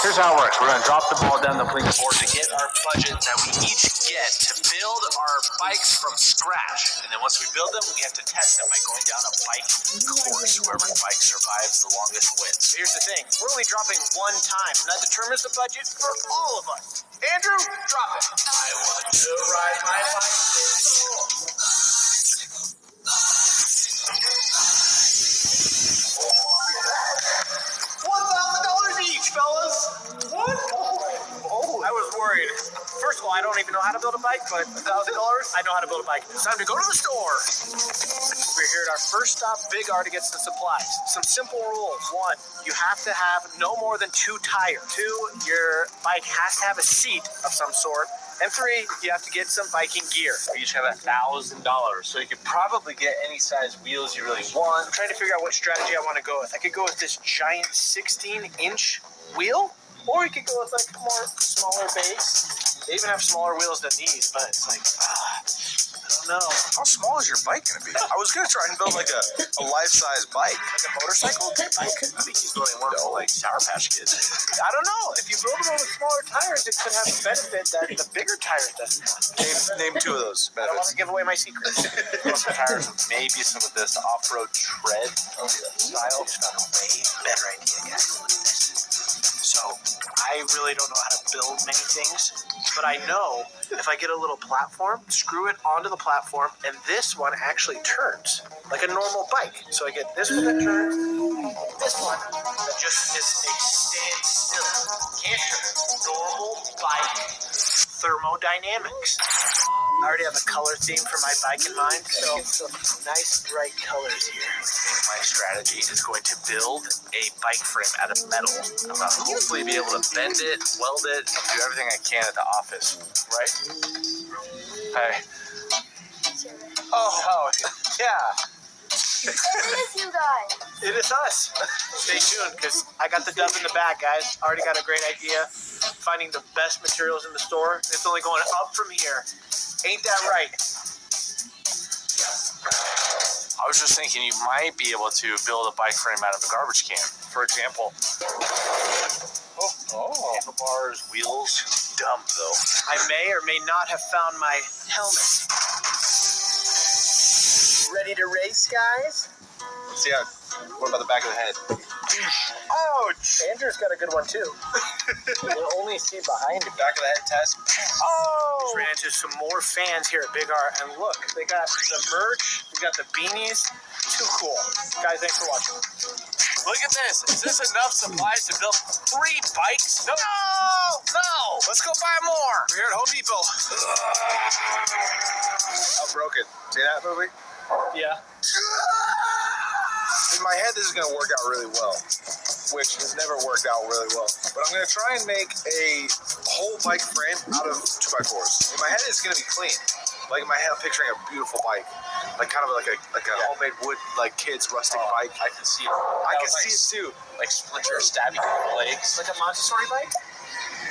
Here's how it works. We're going to drop the ball down the plinking board to get our budget that we each get to build our bikes from scratch. And then once we build them, we have to test them by going down a bike course. Whoever bike survives the longest wins. Here's the thing. We're only dropping one time, and that determines the budget for all of us. Andrew, drop it. I want to ride my bicycle. $1,000 each, fellas. What? Oh, I was worried. First of all, I don't even know how to build a bike, but $1,000, I know how to build a bike. It's time to go to the store. We're here at our first stop, Big R, to get some supplies. Some simple rules. 1, you have to have no more than 2 tires. 2, your bike has to have a seat of some sort. And 3, you have to get some biking gear. We each have $1,000, so you could probably get any size wheels you really want. I'm trying to figure out what strategy I want to go with. I could go with this giant 16-inch wheel, or you could go with like a more smaller base. They even have smaller wheels than these, but it's like, I don't know. How small is your bike going to be? I was going to try and build like a life-size bike. Like a motorcycle type bike? I think he's building one for like Sour Patch Kids. I don't know. If you build them with smaller tires, it could have a benefit that the bigger tires doesn't have. Name 2 of those I don't want benefits. to give away my secrets. Tires, maybe some of this off-road tread style. It's got a way better idea, guys. Look at this. So, I really don't know how to build many things, but I know if I get a little platform, screw it onto the platform, and this one actually turns like a normal bike. So I get this one that turns, this one that just is a standstill. Can't turn. Normal bike thermodynamics. I already have a color theme for my bike in mind, so nice bright colors here. I think my strategy is going to build a bike frame out of metal. I'm going to hopefully be able to bend it, weld it, do everything I can at the office, right? Hey. Oh, yeah. It is you guys. It is us. Stay tuned, because I got the dub in the bag, guys. Already got a great idea. Finding the best materials in the store. It's only going up from here. Ain't that right? I was just thinking you might be able to build a bike frame out of a garbage can. For example. Handlebars, wheels. Dumb, though. I may or may not have found my helmet. Ready to race, guys? Yeah. What about the back of the head? Oh, Andrew's got a good one, too. You'll only see behind him. Back of the head test. Oh! Just ran into some more fans here at Big R, and look, they got the merch, we got the beanies. Too cool. Guys, thanks for watching. Look at this. Is this enough supplies to build 3 bikes? No! Let's go buy more. We're here at Home Depot. How broken. See that movie? Yeah. In my head, this is going to work out really well, which has never worked out really well. But I'm going to try and make a whole bike frame out of 2x4s. In my head, it's going to be clean. Like in my head, I'm picturing a beautiful bike, like kind of like a homemade wood, like kids rustic bike. I can see it. I can see it too. Like Splinter stabbing your legs. Like a Montessori bike?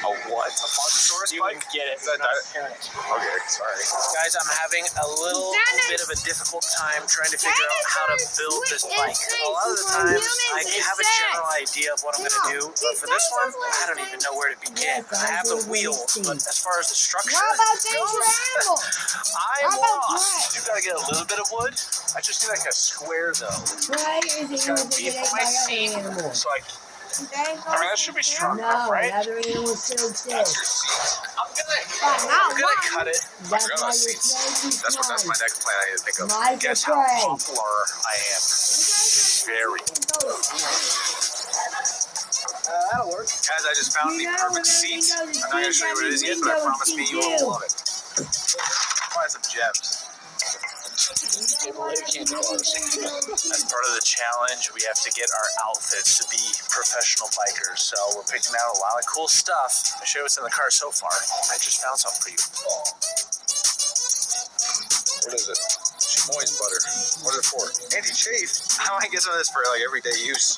A what? A Fontosaurus You bike? wouldn't get it. Is that You're not a parent. Okay, sorry. Guys, I'm having a little bit of a difficult time trying to figure out how to build this bike. A lot of the times, I have a general idea of what I'm going to do, but for this one, I don't even know where to begin. I have the wheels, but as far as the structure goes, I'm lost. You got to get a little bit of wood. I just need like a square, though. Got to be for my seat, so I mean, that should be strong enough, right? Other animals still exist. I'm gonna cut it. I forgot about seats. That's my next plan I need to think of. Guess how popular I am. Very. That'll work. Guys, I just found the perfect seat. I'm not going to show you what it is yet, but I promise me you will love it. Find some gems. As part of the challenge, we have to get our outfits to be professional bikers. So we're picking out a lot of cool stuff. I'll show you what's in the car so far. I just found something for you. What is it? Chamois butter. What is it for? Anti-chafe. I might get some of this for like everyday use.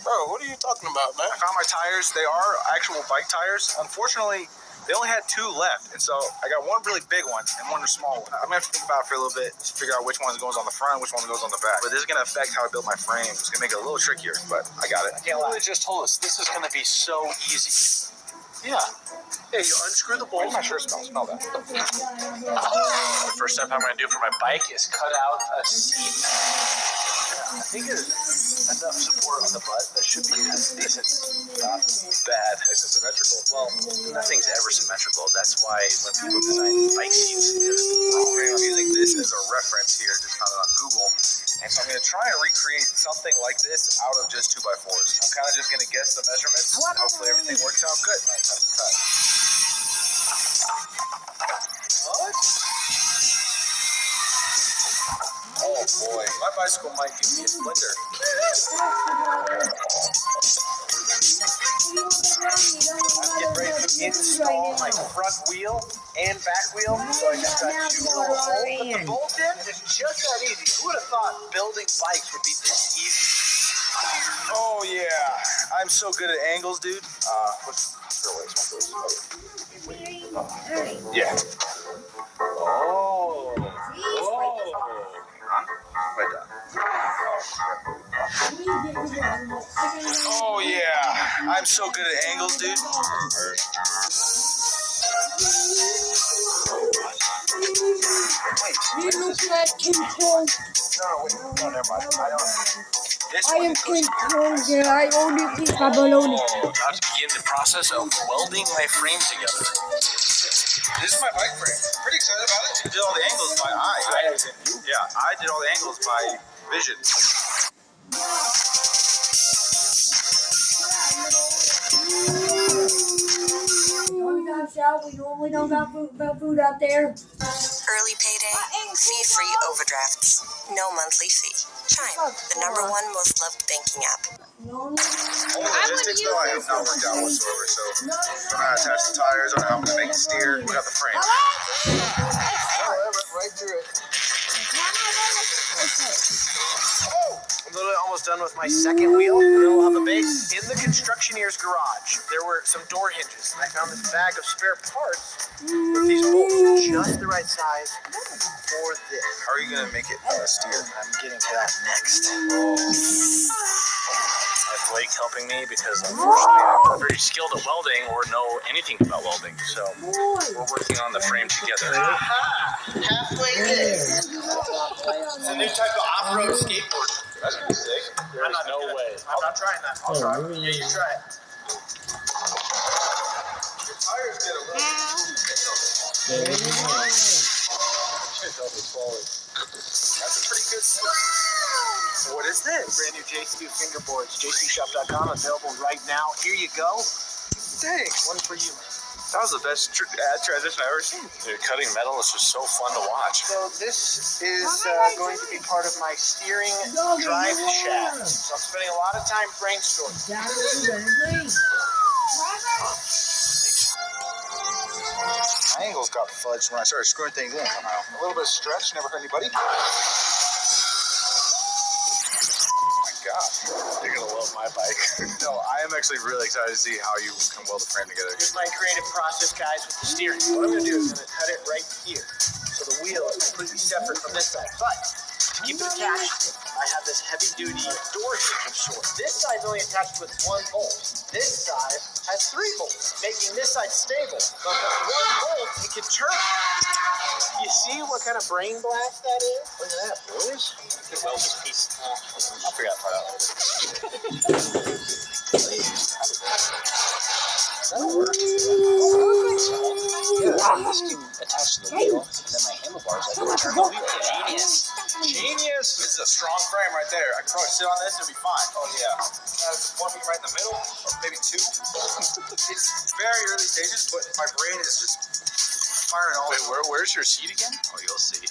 Bro, what are you talking about, man? I found my tires. They are actual bike tires. Unfortunately, They only had 2 left, and so I got one really big one and one small one. I'm gonna have to think about it for a little bit to figure out which one goes on the front, which one goes on the back. But this is gonna affect how I build my frame. It's gonna make it a little trickier, but I got it. You literally just told us this is going to be so easy. Yeah. Yeah, you unscrew the bolt. I'm not sure smell that. The first step I'm going to do for my bike is cut out a seat. I think there's enough support on the butt that should be decent. Not bad. This is symmetrical. Well, nothing's ever symmetrical. That's why when people design bike seats, it's wrong. I'm using this as a reference here, just found it on Google. And so I'm going to try and recreate something like this out of just 2x4s. I'm kind of just going to guess the measurements. Hopefully everything works out good. All right, time to cut. What? Oh boy, my bicycle might give me a splinter. I'm getting ready to install my front wheel and back wheel, so I just got 2 little holes. But the bolt in is just that easy. Who would have thought building bikes would be this easy? Oh yeah, I'm so good at angles, dude. Yeah. Oh. Oh yeah, I'm so good at angles, dude. You look like King Kong. No, never mind. I am King Kong and I only eat baloney. About to begin the process of welding my frame together. This is my bike frame. Pretty excited about it. You did all the angles by eye. Yeah, I did all the angles by vision. We normally don't got food out there. Early payday, fee-free overdrafts, no monthly fee. Chime, the #1 most loved banking app. All the logistics though, I have not worked out whatsoever. So I don't know how to attach the tires, I don't know how I'm gonna make it steer. We got the frame. Right through it. I'm literally almost done with my second wheel, and then we'll have a base. In the Constructioneer's garage, there were some door hinges, and I found this bag of spare parts with these bolts just the right size for this. How are you gonna make it steer? I'm getting to that next. I have Blake helping me because unfortunately I'm not very skilled at welding or know anything about welding, so we're working on the frame together. Halfway there. It's a new type of off-road skateboard. That's gonna be sick. I'm not no way. I'm not trying that. I'll try. Yeah, you try it. Your tires get a little. That's a pretty good stuff. What is this? Brand new JC fingerboards. JCShop.com available right now. Here you go. Thanks. One for you. That was the best ad transition I've ever seen. Dude, cutting metal is just so fun to watch. So this is going to be part of my steering drive shaft. So I'm spending a lot of time brainstorming. My angles got fudged when I started screwing things in somehow. A little bit of stretch, never hurt anybody. Oh my God. You're going to love my bike. No, I am actually really excited to see how you can weld the frame together. Here's my creative process, guys, with the steering. What I'm going to do is I'm going to cut it right here. So the wheel is completely separate from this side. But to keep it attached, I have this heavy-duty door hinge of sorts. This side's only attached with 1 bolt. This side has 3 bolts, making this side stable. But with 1 bolt, it can turn. You see what kind of brain blast that is? Look at that, boys. You can weld this piece. I'll figure out part out later. That'll work. Yeah, this can attach to the wheel, and then my handlebars, I can turn the wheel. Genius. Genius! This is a strong frame right there. I can probably sit on this and be fine. Oh yeah. That's 1 week right in the middle, or maybe 2. It's very early stages, but my brain is just firing all. Wait, where's your seat again? Oh, you'll see.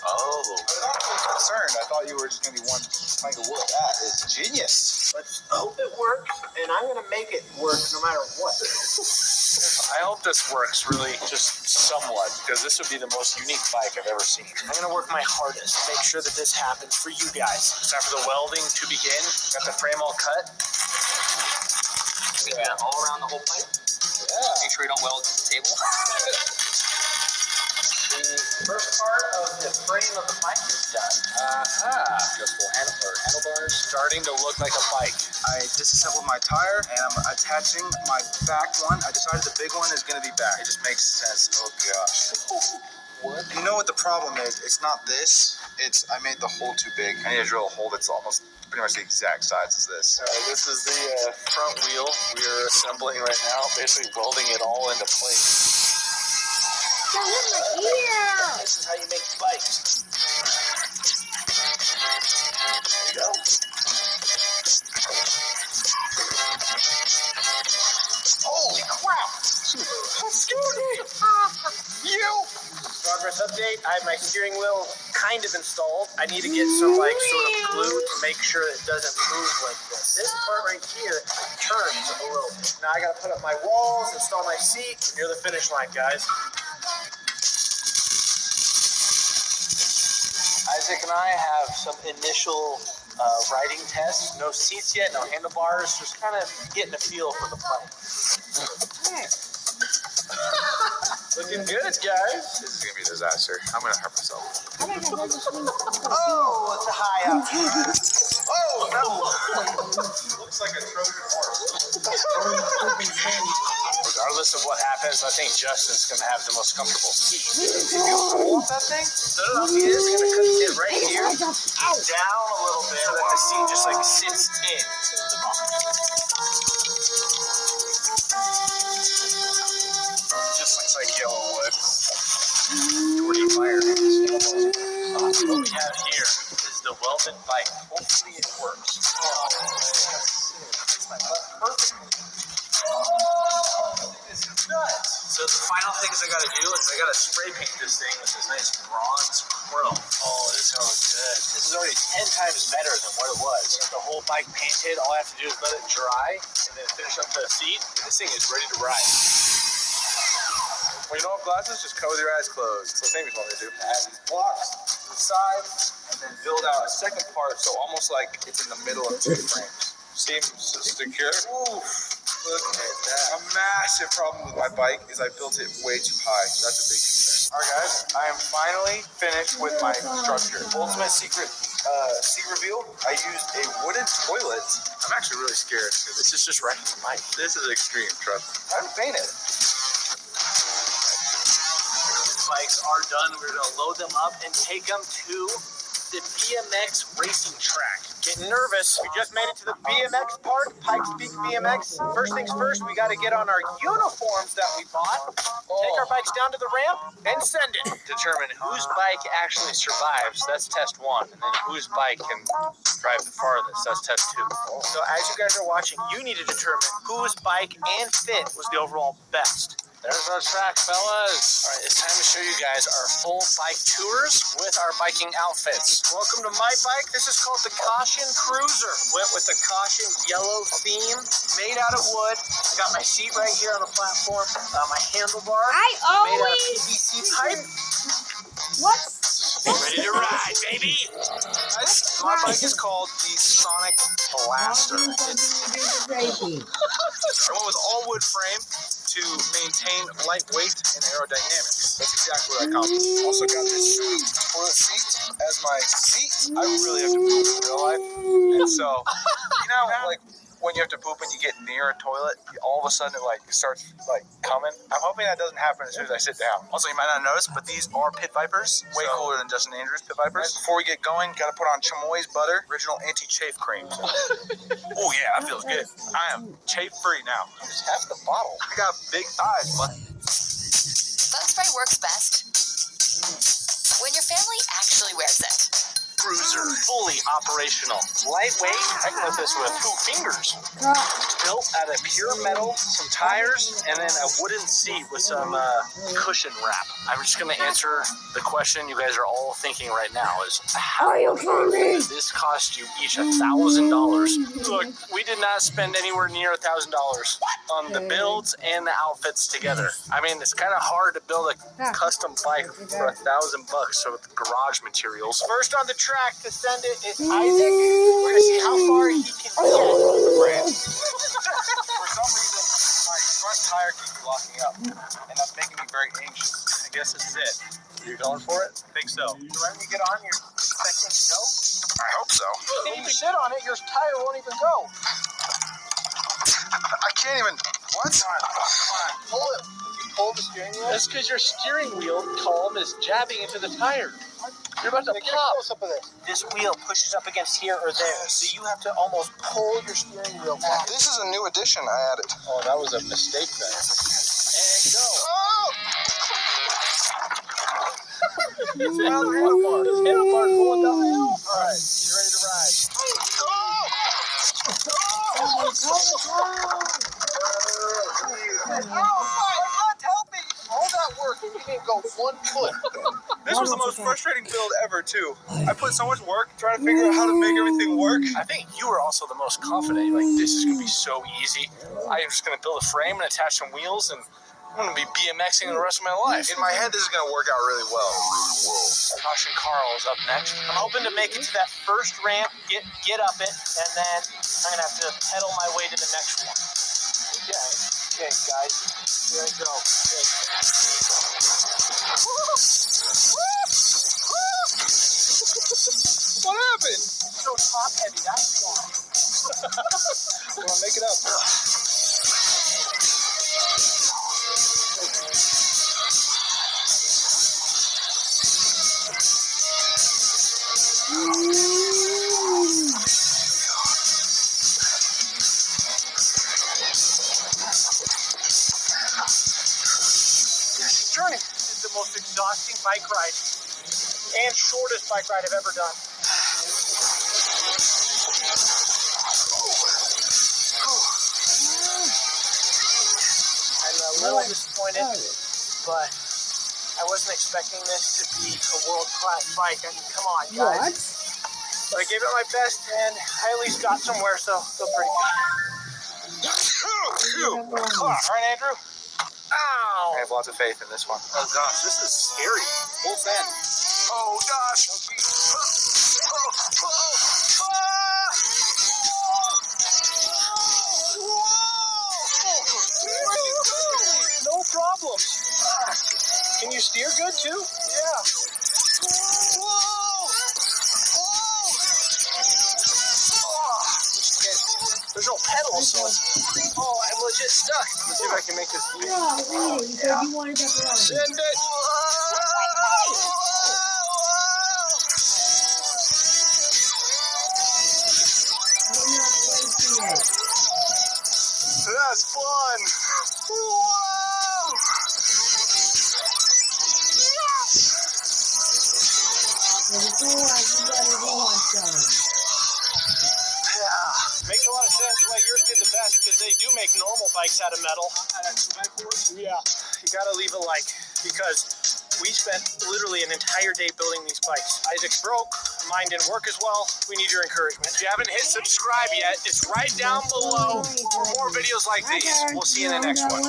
Oh. I was actually concerned. I thought you were just going to be one plank of wood. That is genius. Let's hope it works, and I'm going to make it work no matter what. I hope this works really just somewhat, because this would be the most unique bike I've ever seen. I'm going to work my hardest to make sure that this happens for you guys. It's time for the welding to begin. Got the frame all cut. We do that all around the whole pipe. Yeah. make sure you don't weld the table. The first part of the frame of the bike is done. Adjustable handlebars, starting to look like a bike. I disassembled my tire and I'm attaching my back one. I decided the big one is going to be back. It just makes sense. Oh gosh. What? You know what the problem is? It's not this. I made the hole too big. I need to drill a hole that's almost pretty much the exact size as this. This is the front wheel we are assembling right now, basically welding it all into place. That was my ear. This is how you make bikes. There you go. Holy crap! Excuse me! You! Progress update. I have my steering wheel kind of installed. I need to get some sort of glue to make sure it doesn't move like this. This part right here turns a little bit. Now I gotta put up my walls, install my seat. Near the finish line, guys. Isaac and I have some initial riding tests. No seats yet, no handlebars. Just kind of getting a feel for the plane. Looking good, guys. This is going to be a disaster. I'm going to hurt myself. Oh, it's a high up. Oh, no. Looks like a Trojan horse. Regardless of what happens, I think Justin's going to have the most comfortable seat. If you pull off that thing, no, he is going to sit right here, down a little bit, so that the seat just like sits in. Just looks like yellow wood. Fire. What we have here is the welded bike. Hopefully it works. Perfectly. It's nuts. So the final thing I gotta do is I gotta spray paint this thing with this nice bronze chrome. Oh, this looks good. This is already 10 times better than what it was. The whole bike painted, all I have to do is let it dry and then finish up the seat. And this thing is ready to ride. When you don't have glasses, just cover your eyes closed. That's what Amy's want me to do. Add these blocks to the side and then build out a second part so almost like it's in the middle of two frames. Seems secure. Oof. Look at that. A massive problem with my bike is I built it way too high. That's a big concern. Alright guys, I am finally finished with my structure. Ultimate secret seat reveal. I used a wooden toilet. I'm actually really scared because This is just wrecking the bike. this is extreme, trust me. I haven't painted. Bikes are done. We're going to load them up and take them to the BMX racing track. Getting nervous. We just made it to the BMX park, Pikes Peak BMX. First things first, we got to get on our uniforms that we bought, take our bikes down to the ramp, and send it. Determine whose bike actually survives. That's test 1. And then whose bike can drive the farthest. That's test 2. So as you guys are watching, you need to determine whose bike and fit was the overall best. There's our track, fellas. All right, it's time to show you guys our full bike tours with our biking outfits. Welcome to my bike. This is called the Caution Cruiser. Went with the Caution yellow theme, made out of wood. Got my seat right here on the platform. My handlebar made out of PVC pipe. What? Ready to ride, baby. My bike is called the Sonic Blaster. I went with all wood frame to maintain lightweight and aerodynamics. That's exactly what I accomplished. Also got this sweet toilet seat as my seat. I really have to poop in real life. And so, you know, like when you have to poop and you get near a toilet, all of a sudden it starts coming. I'm hoping that doesn't happen as soon as I sit down. Also, you might not notice, but these are Pit Vipers. Way cooler than Justin Andrews Pit Vipers. Before we get going, gotta put on Chamoy's butter, original anti-chafe cream. Oh yeah, that feels good. I am chafe free now. Just half the bottle. I got big thighs, but Bug spray works best when your family actually wears it. Cruiser, fully operational. Lightweight, I can lift this with 2 fingers. Built out of pure metal, some tires, and then a wooden seat with some cushion wrap. I'm just going to answer the question you guys are all thinking right now is, how did this cost you each $1,000? Look, we did not spend anywhere near $1,000 on the builds and the outfits together. I mean, it's kind of hard to build a custom bike for $1,000 with garage materials. First on the track to send it is Isaac. We're gonna see how far he can get. For some reason, my front tire keeps locking up, and that's making me very anxious. I guess this is it. You're going for it? I think so. So right when you get on, you're expecting to go. I hope so. When you sit on it, your tire won't even go. I can't even. What? Come on. Pull it. If you pull the steering wheel. That's because your steering wheel column is jabbing into the tire. You're about to Get a pop. close up of this. This wheel pushes up against here or there, so you have to almost pull your steering wheel back. This is a new addition I added. Oh, that was a mistake then. And go. His handlebar going down the hill. All right, you ready to ride? Help me! All that work and you didn't go 1 foot. This was the most frustrating build ever, too. I put so much work trying to figure out how to make everything work. I think you were also the most confident. Like, this is going to be so easy. I am just going to build a frame and attach some wheels, and I'm going to be BMXing the rest of my life. In my head, this is going to work out really well. Caution Carl is up next. I'm hoping to make it to that first ramp, get up it, and then I'm gonna have to pedal my way to the next one. Okay, guys, here I go. What happened? So top heavy, that's why. Well, make it up. This journey is the most exhausting bike ride and shortest bike ride I've ever done. I'm a little disappointed, but I wasn't expecting this to be a world-class bike. I mean, come on, guys. What? But I gave it my best, and I at least got somewhere, so I feel pretty good. All right, Andrew? Ow! I have lots of faith in this one. Oh, gosh, this is scary. Full fan. Oh, gosh. No problem. Can you steer good, too? Yeah. There's no pedals, so I'm legit stuck. Let's see if I can make this. Yeah, wait, you said you wanted that around. Send it. You're not wasting it. That's fun. Whoa! Before you better go on some. Makes a lot of sense why yours did the best, because they do make normal bikes out of metal. Yeah, you gotta leave a like, because we spent literally an entire day building these bikes. Isaac's broke, mine didn't work as well. We need your encouragement. If you haven't hit subscribe yet, it's right down below for more videos like these. We'll see you in the next one.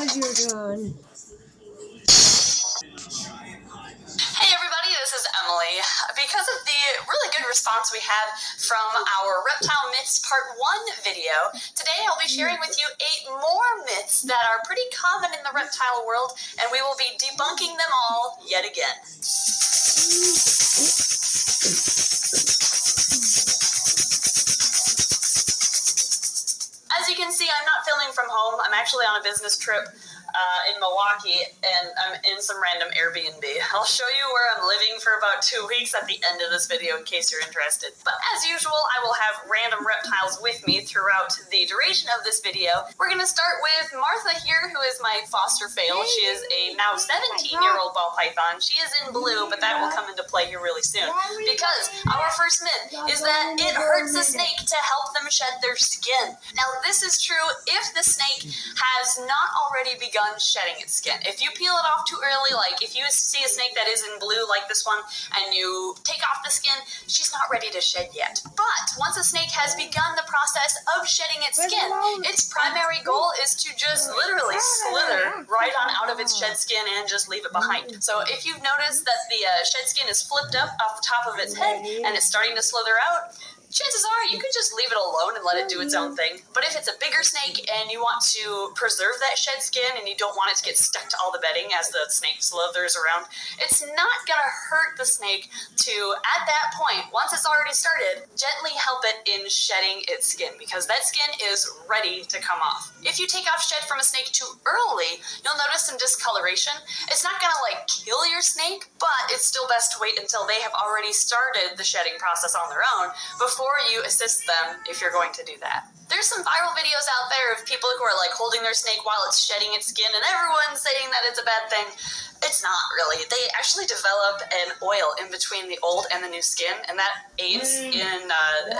Hey everybody, this is Emily. Because of the really good response we had from our Reptile Myths Part 1 video, today I'll be sharing with you 8 more myths that are pretty common in the reptile world, and we will be debunking them all yet again. As you can see, I'm not filming from home. I'm actually on a business trip in Milwaukee, and I'm in some random Airbnb. I'll show you where I'm living for about 2 weeks at the end of this video in case you're interested. But as usual, I will have random reptiles with me throughout the duration of this video. We're going to start with Martha here, who is my foster fail. She is a now 17-year-old ball python. She is in blue, but that will come into play here really soon. Because our first myth is that it hurts a snake to help them shed their skin. Now, this is true if the snake has not already begun shedding its skin. If you peel it off too early, like if you see a snake that is in blue like this one, and you take off the skin, she's not ready to shed yet. But once a snake has begun the process of shedding its skin, its primary goal is to just literally slither right on out of its shed skin and just leave it behind. So if you've noticed that the shed skin is flipped up off the top of its head and it's starting to slither out, chances are you could just leave it alone and let it do its own thing. But if it's a bigger snake and you want to preserve that shed skin and you don't want it to get stuck to all the bedding as the snake slithers around, it's not gonna hurt the snake to, at that point, once it's already started, gently help it in shedding its skin, because that skin is ready to come off. If you take off shed from a snake too early, you'll notice some discoloration. It's not gonna like kill your snake, but it's still best to wait until they have already started the shedding process on their own before you assist them if you're going to do that. There's some viral videos out there of people who are like holding their snake while it's shedding its skin, and everyone's saying that it's a bad thing. It's not really. They actually develop an oil in between the old and the new skin, and that aids in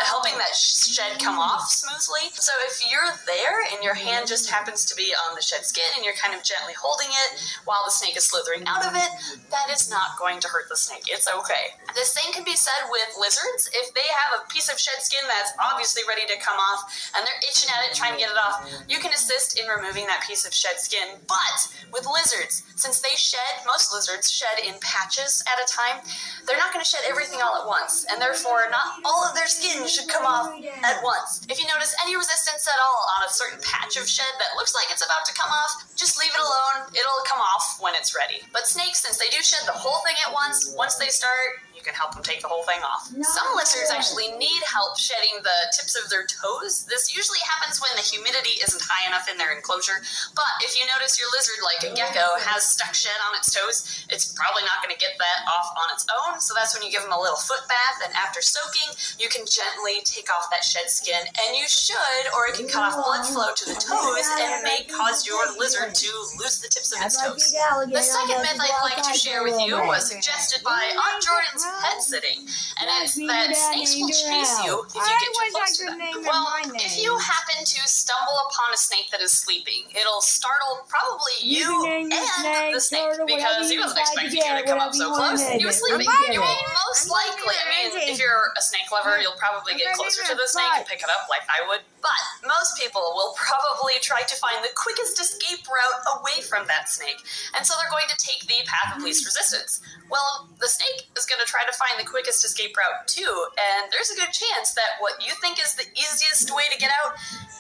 helping that shed come off smoothly. So if you're there and your hand just happens to be on the shed skin and you're kind of gently holding it while the snake is slithering out of it, that is not going to hurt the snake. It's okay. The same can be said with lizards. If they have a piece of shed skin that's obviously ready to come off and they're itching at it trying to get it off, you can assist in removing that piece of shed skin. But with lizards, since they shed, most lizards shed in patches at a time, they're not going to shed everything all at once, and therefore not all of their skin should come off at once. If you notice any resistance at all on a certain patch of shed that looks like it's about to come off, just leave it alone. It'll come off when it's ready. But snakes, since they do shed the whole thing at once they start, you can help them take the whole thing off. Some lizards actually need help shedding the tips of their toes. This usually happens when the humidity isn't high enough in their enclosure, but if you notice your lizard, like a gecko, has stuck shed on its toes, it's probably not going to get that off on its own, so that's when you give them a little foot bath, and after soaking, you can gently take off that shed skin, and you should, or it can cut off blood flow to the toes and may cause your lizard to lose the tips of its toes. The second myth I'd like to share with you was suggested by Aunt Jordan's pet sitting, and it's that snakes will chase you if you get too close to them. Well, if you happen to stumble upon a snake that is sleeping, it'll startle probably you and the snake, because he wasn't expecting you to come up so close. He was sleeping. You will most likely, if you're a snake lover, you'll probably get closer to the snake and pick it up like I would, but most people will probably try to find the quickest escape route away from that snake, and so they're going to take the path of least resistance. Well, the snake is going to try to find the quickest escape route too, and there's a good chance that what you think is the easiest way to get out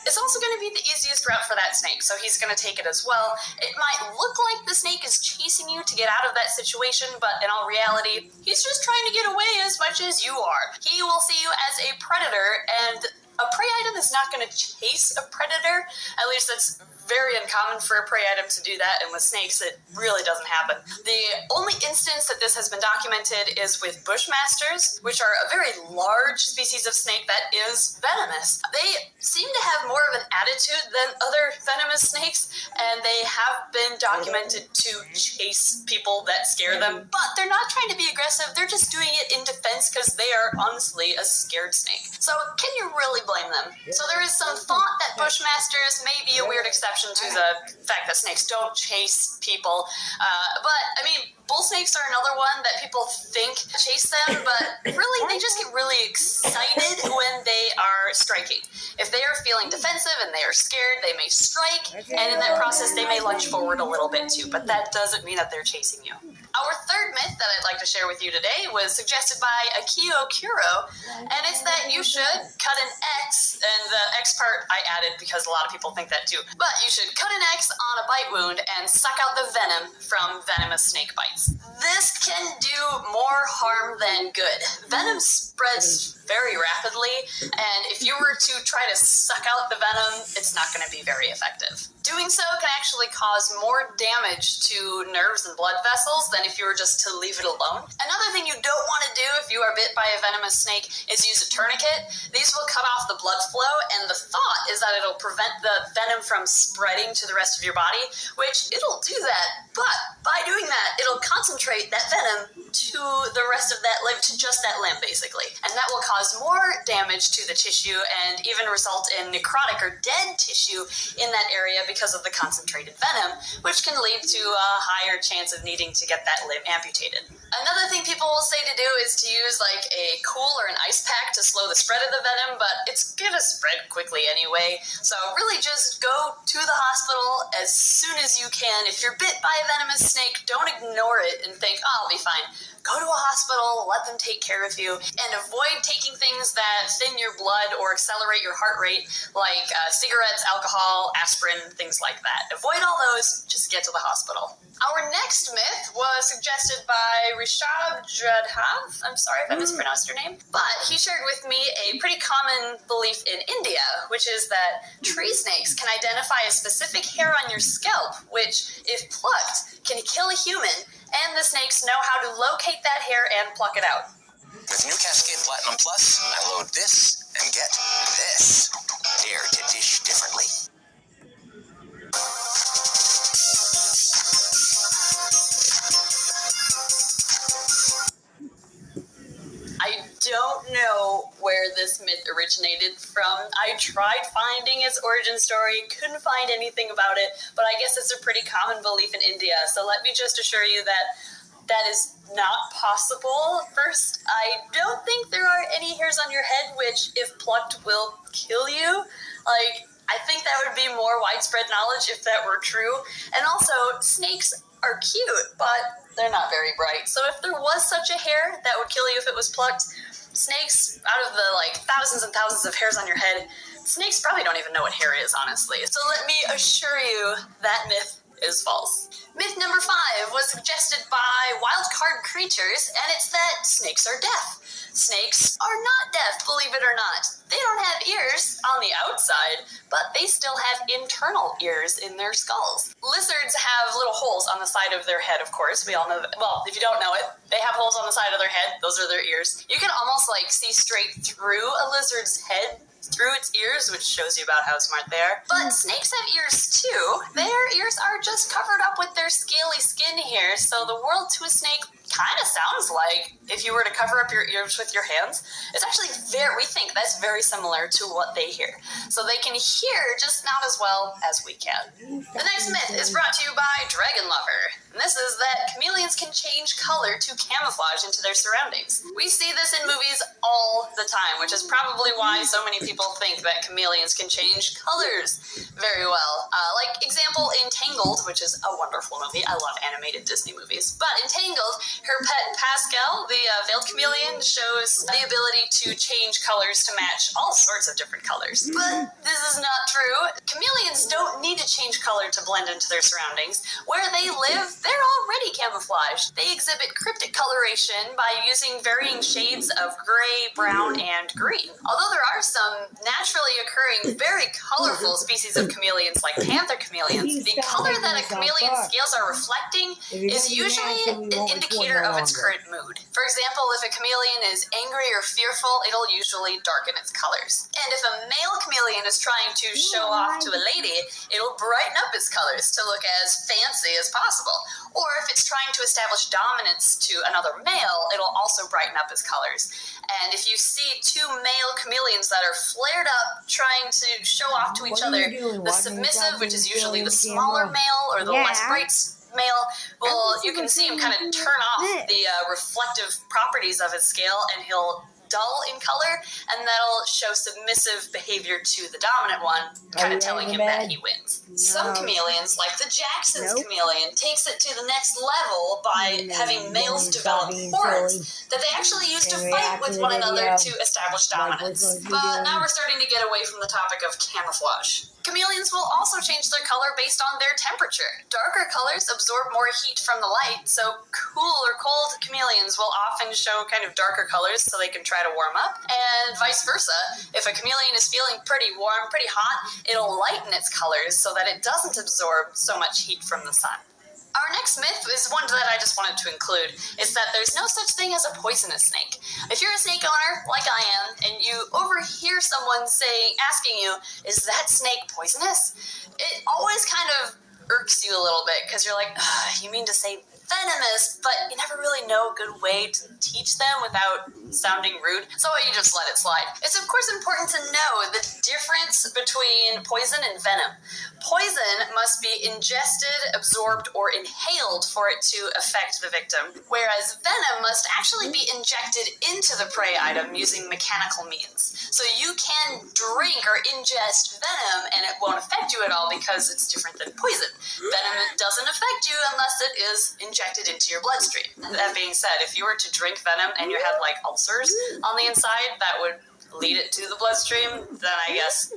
is also going to be the easiest route for that snake, so he's going to take it as well. It might look like the snake is chasing you to get out of that situation, but in all reality, he's just trying to get away as much as you are. He will see you as a predator, and a prey item is not going to chase a predator. At least that's very uncommon for a prey item to do that, and with snakes it really doesn't happen. The only instance that this has been documented is with bushmasters, which are a very large species of snake that is venomous. They seem to have more of an attitude than other venomous snakes, and they have been documented to chase people that scare them, but they're not trying to be aggressive, they're just doing it in defense because they are honestly a scared snake. So can you really blame them? So there is some thought that bushmasters may be a weird exception to the fact that snakes don't chase people, but I mean, bull snakes are another one that people think chase them, but really they just get really excited when they are striking. If they are feeling defensive and they are scared, they may strike, and in that process they may lunge forward a little bit too, but that doesn't mean that they're chasing you. Our third myth that I'd like to share with you today was suggested by Akio Kuro, and it's that you should cut an X, and the X part I added because a lot of people think that too, but you should cut an X on a bite wound and suck out the venom from venomous snake bites. This can do more harm than good. Venom spreads very rapidly, and if you were to try to suck out the venom, it's not going to be very effective. Doing so can actually cause more damage to nerves and blood vessels than if you were just to leave it alone. Another thing you don't want to do if you are bit by a venomous snake is use a tourniquet. These will cut off the blood flow, and the thought is that it'll prevent the venom from spreading to the rest of your body, which it'll do that, but by doing that, it'll concentrate that venom to the rest of that limb, to just that limb basically, and that will cause more damage to the tissue and even result in necrotic or dead tissue in that area because of the concentrated venom, which can lead to a higher chance of needing to get that limb amputated. Another thing people will say to do is to use like a cool or an ice pack to slow the spread of the venom, but it's gonna spread quickly anyway, so really just go to the hospital as soon as you can. If you're bit by a venomous snake, don't ignore it and think, oh, I'll be fine. go to a hospital, let them take care of you, and avoid taking things that thin your blood or accelerate your heart rate, like cigarettes, alcohol, aspirin, things like that. Avoid all those, just get to the hospital. Our next myth was suggested by Rishab Jadhav. I'm sorry if I mispronounced your name. But he shared with me a pretty common belief in India, which is that tree snakes can identify a specific hair on your scalp, which, if plucked, can kill a human, and the snakes know how to locate that hair and pluck it out. With new Cascade Platinum Plus, I load this and get this. Dare to dish differently. I don't know where this myth originated from. I tried finding its origin story, couldn't find anything about it, but I guess it's a pretty common belief in India. So let me just assure you that that is not possible. First, I don't think there are any hairs on your head which, if plucked, will kill you. I think that would be more widespread knowledge if that were true. And also, snakes are cute, but they're not very bright. So if there was such a hair that would kill you if it was plucked, snakes, out of the thousands and thousands of hairs on your head, snakes probably don't even know what hair is, honestly. So let me assure you that myth is false. Myth number 5 was suggested by Wildcard Creatures, and it's that snakes are deaf. Snakes are not deaf, believe it or not. They don't have ears on the outside, but they still have internal ears in their skulls. Lizards have little holes on the side of their head, of course. We all know that. Well, if you don't know it, they have holes on the side of their head. Those are their ears. You can almost see straight through a lizard's head, through its ears, which shows you about how smart they are. But snakes have ears too. Their ears are just covered up with their scaly skin here, so the world to a snake kind of sounds like if you were to cover up your ears with your hands. It's actually we think that's very similar to what they hear. So they can hear just not as well as we can. The next myth is brought to you by Dragon Lover. And this is that chameleons can change color to camouflage into their surroundings. We see this in movies all the time, which is probably why so many people think that chameleons can change colors very well. Example, Entangled, which is a wonderful movie. I love animated Disney movies. But Entangled, her pet Pascal, the veiled chameleon, shows the ability to change colors to match all sorts of different colors. But this is not true. Chameleons don't need to change color to blend into their surroundings. Where they live, they're already camouflaged. They exhibit cryptic coloration by using varying shades of gray, brown, and green. Although there are some naturally occurring, very colorful species of chameleons, like panther chameleons, the color that a chameleon's scales are reflecting is usually an indicator of its current mood. For example, if a chameleon is angry or fearful, it'll usually darken its colors. And if a male chameleon is trying to show off to a lady, it'll brighten up its colors to look as fancy as possible. Or if it's trying to establish dominance to another male, it'll also brighten up its colors. And if you see two male chameleons that are flared up trying to show off to each other, the submissive, which is usually the smaller male or the less bright male, well, you can see him kind of turn off the reflective properties of his scale, and he'll dull in color, and that'll show submissive behavior to the dominant one, kind of telling him that he wins. Some chameleons, like the Jackson's chameleon, takes it to the next level by having males develop horns that they actually use to fight with one another to establish dominance. But now we're starting to get away from the topic of camouflage. Chameleons will also change their color based on their temperature. Darker colors absorb more heat from the light, so cool or cold chameleons will often show kind of darker colors so they can try to warm up, and vice versa. If a chameleon is feeling pretty warm, pretty hot, it'll lighten its colors so that it doesn't absorb so much heat from the sun. Our next myth is one that I just wanted to include, is that there's no such thing as a poisonous snake. If you're a snake owner, like I am, and you overhear someone asking you, is that snake poisonous? It always kind of irks you a little bit, because you're like, you mean to say venomous, but you never really know a good way to teach them without sounding rude, so you just let it slide. It's of course important to know the difference between poison and venom. Poison must be ingested, absorbed, or inhaled for it to affect the victim, whereas venom must actually be injected into the prey item using mechanical means. So you can drink or ingest venom and it won't affect you at all because it's different than poison. Venom doesn't affect you unless it is injected injected into your bloodstream. That being said, if you were to drink venom and you had like ulcers on the inside that would lead it to the bloodstream, then I guess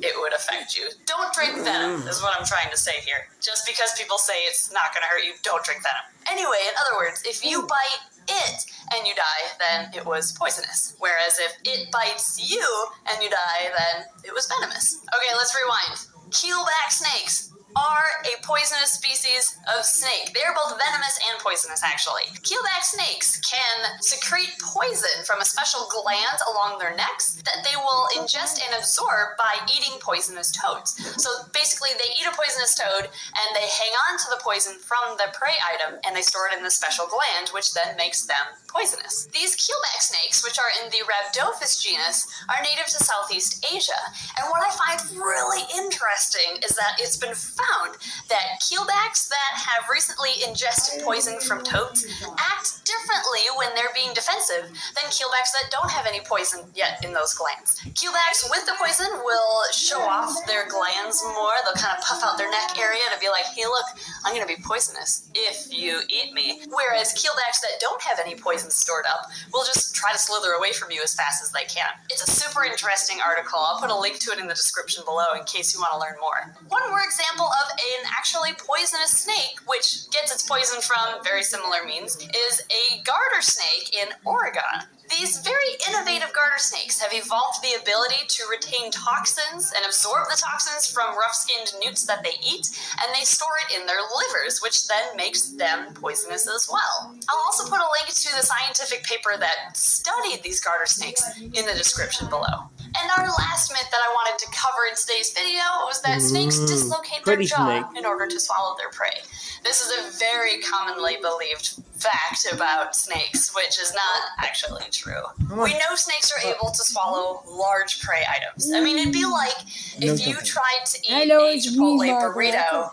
it would affect you. Don't drink venom is what I'm trying to say here. Just because people say it's not going to hurt you, don't drink venom. Anyway, in other words, if you bite it and you die, then it was poisonous. Whereas if it bites you and you die, then it was venomous. Okay, let's rewind. Keelback snakes are a poisonous species of snake. They are both venomous and poisonous, actually. Keelback snakes can secrete poison from a special gland along their necks that they will ingest and absorb by eating poisonous toads. So basically, they eat a poisonous toad and they hang on to the poison from the prey item and they store it in this special gland, which then makes them poisonous. These keelback snakes, which are in the Rhabdophis genus, are native to Southeast Asia. And what I find really interesting is that it's been found that keelbacks that have recently ingested poison from toads act differently when they're being defensive than keelbacks that don't have any poison yet in those glands. Keelbacks with the poison will show off their glands more. They'll kind of puff out their neck area to be like, hey, look, I'm going to be poisonous if you eat me. Whereas keelbacks that don't have any poison stored up will just try to slither away from you as fast as they can. It's a super interesting article. I'll put a link to it in the description below in case you want to learn more. One more example of an actually poisonous snake, which gets its poison from very similar means, is a garter snake in Oregon. These very innovative garter snakes have evolved the ability to retain toxins and absorb the toxins from rough-skinned newts that they eat, and they store it in their livers, which then makes them poisonous as well. I'll also put a link to the scientific paper that studied these garter snakes in the description below. And our last myth that I wanted to cover in today's video was that snakes dislocate their jaw in order to swallow their prey. This is a very commonly believed fact about snakes, which is not actually true. We know snakes are able to swallow large prey items. I mean, it'd be like if you tried to eat a Chipotle burrito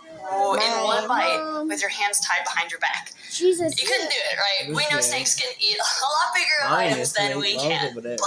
in one bite with your hands tied behind your back. You couldn't do it, right? We know snakes can eat a lot bigger items than we can, but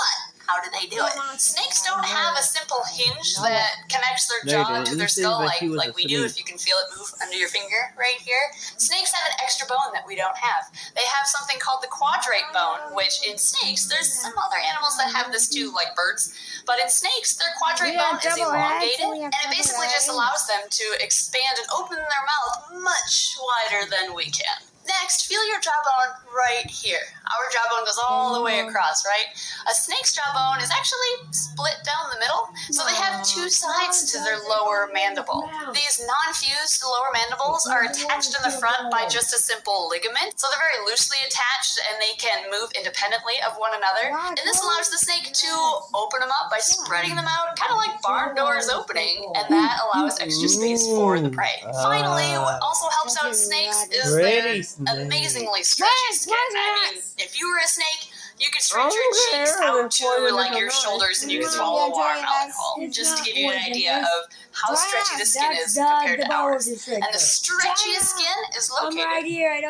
how do they do it? Snakes don't have a simple hinge that connects their jaw to their skull like we do, if you can feel it move under your finger right here. Snakes have an extra bone that we don't have. They have something called the quadrate bone, which in snakes, there's some other animals that have this too, like birds, but in snakes, their quadrate bone is elongated, and it basically just allows them to expand and open their mouth much wider than we can. Next, feel your jawbone right here. Our jawbone goes all the way across, right? A snake's jawbone is actually split down the middle, so they have two sides to their lower mandible. These non-fused lower mandibles are attached in the front by just a simple ligament, so they're very loosely attached and they can move independently of one another. And this allows the snake to open them up by spreading them out, kind of like barn doors opening, and that allows extra space for the prey. Finally, what also helps out snakes is their amazingly stretchy skin. I mean, if you were a snake, you could stretch your cheeks out to like your shoulders and you could swallow warm alcohol. Just to give you an idea of how stretchy the skin is compared to ours. And the stretchiest skin is located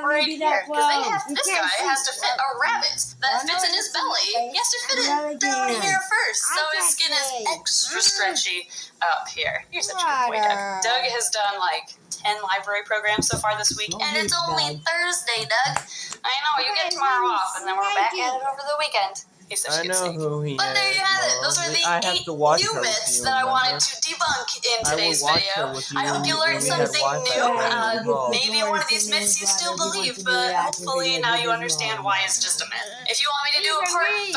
right here. Because this guy has to fit a rabbit that fits in his belly. He has to fit it down here first. So his skin is extra stretchy up here. You're such a good boy, Doug. Doug has done like 10 library programs so far this week, and it's only Thursday, Doug. I know, you get tomorrow off, and then we're back at it over the weekend. He's such a good snake. But there you have it. Those are the 8 new myths that I wanted to debunk in today's video. I hope you learned something new. Maybe one of these myths you still believe, but hopefully now you understand why it's just a myth. If you want me to do a part 3,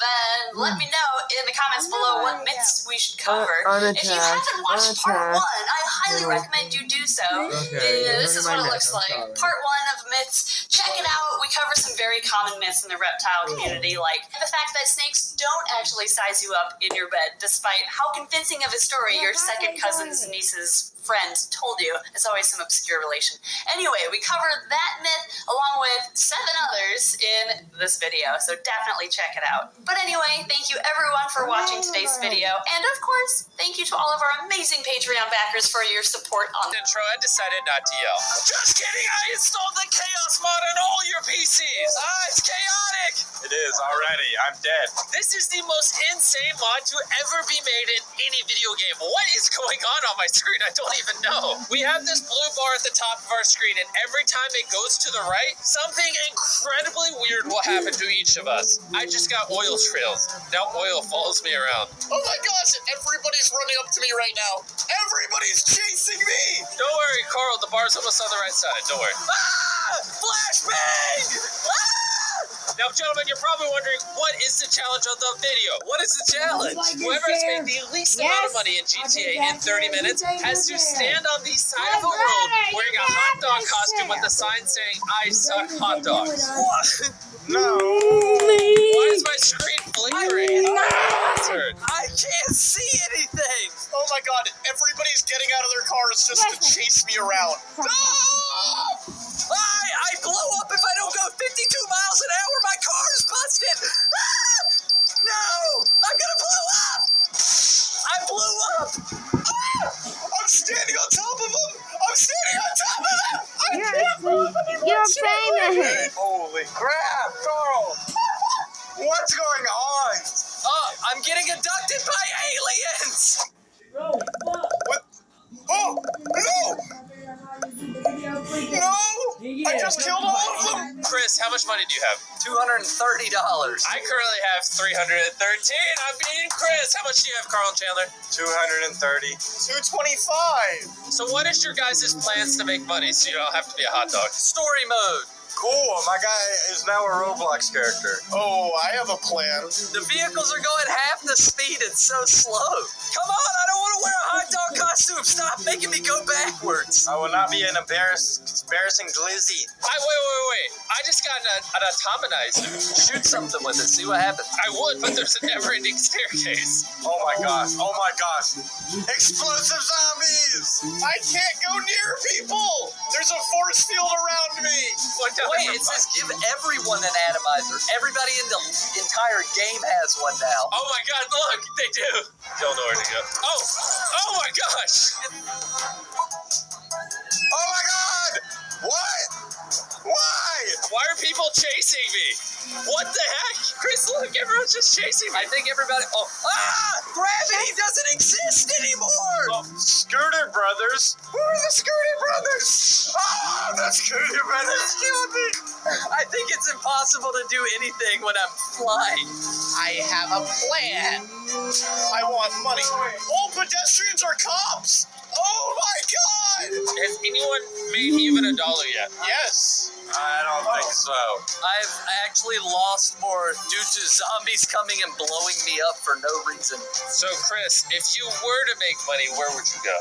then let me know in the comments below what myths we should cover. If you haven't watched part 1, I highly recommend you do so. This is what it looks like. Part 1 of myths. Check it out. We cover some very common myths in the reptile community, like the fact that snakes don't actually size you up in your bed, despite how convincing of a story your second cousin's niece's friend told you. It's always some obscure relation. Anyway, we covered that myth along with 7 others in this video, so definitely check it out. But anyway, thank you everyone for watching today's video, and of course, thank you to all of our amazing Patreon backers for your support on the intro. I decided not to yell. Just kidding, I installed the chaos mod on all your PCs. It's chaotic. It is already. I'm dead. This is the most insane mod to ever be made in any video game. What is going on my screen? I don't even know. We have this blue bar at the top of our screen, and every time it goes to the right, something incredibly weird will happen to each of us. I just got oil trails. Now oil follows me around. Oh my gosh, everybody's running up to me right now. Everybody's chasing me. Don't worry, Carl. The bar's almost on the right side. Don't worry. Flashbang! Now, gentlemen, you're probably wondering, what is the challenge of the video? What is the challenge? Whoever has made the least amount of money in GTA in 30 minutes has to stand on the side of a road wearing a hot dog costume with a sign saying, I suck hot dogs. What? No. Why is my screen flickering? I can't see anything. Oh my god, everybody's getting out of their cars just to chase me around. I blow up if I don't go 52 miles an hour. My car is busted. No, I'm gonna blow up. I blew up. I'm standing on top of him. I'm standing on top of him. I can't move anymore. You're famous. Holy crap, Carl. What's going on? I'm getting abducted by aliens. What? Oh, no. No! I just killed all of them! Chris, how much money do you have? $230. I currently have 313. I'm beating Chris. How much do you have, Carl and Chandler? 230. 225. So what is your guys' plans to make money so you don't have to be a hot dog? Story mode. Cool, my guy is now a Roblox character. Oh, I have a plan. The vehicles are going half the speed. It's so slow. Come on, I don't want to wear a hot dog costume. Stop making me go backwards. I will not be an embarrassing glizzy. Wait. I just got an automatizer. Shoot something with it. See what happens. I would, but there's a never-ending staircase. Oh my gosh. Explosive zombies! I can't go near people. There's a force field around me. Wait, it says give everyone an atomizer. Everybody in the entire game has one now. Oh my god, look, they do. Don't know where to go. Oh my gosh. Oh my god! What? Why? Why are people chasing me? What the heck? Chris, look, everyone's just chasing me. I think everybody. Gravity doesn't exist anymore. Scooter Brothers? Who are the Scooter Brothers? The Scooter Brothers killed me! I think it's impossible to do anything when I'm flying. I have a plan. I want money. All pedestrians are cops. Oh my god! Has anyone made even $1 yet? Yes. I don't think so. I've actually lost more due to zombies coming and blowing me up for no reason. So, Chris, if you were to make money, where would you go?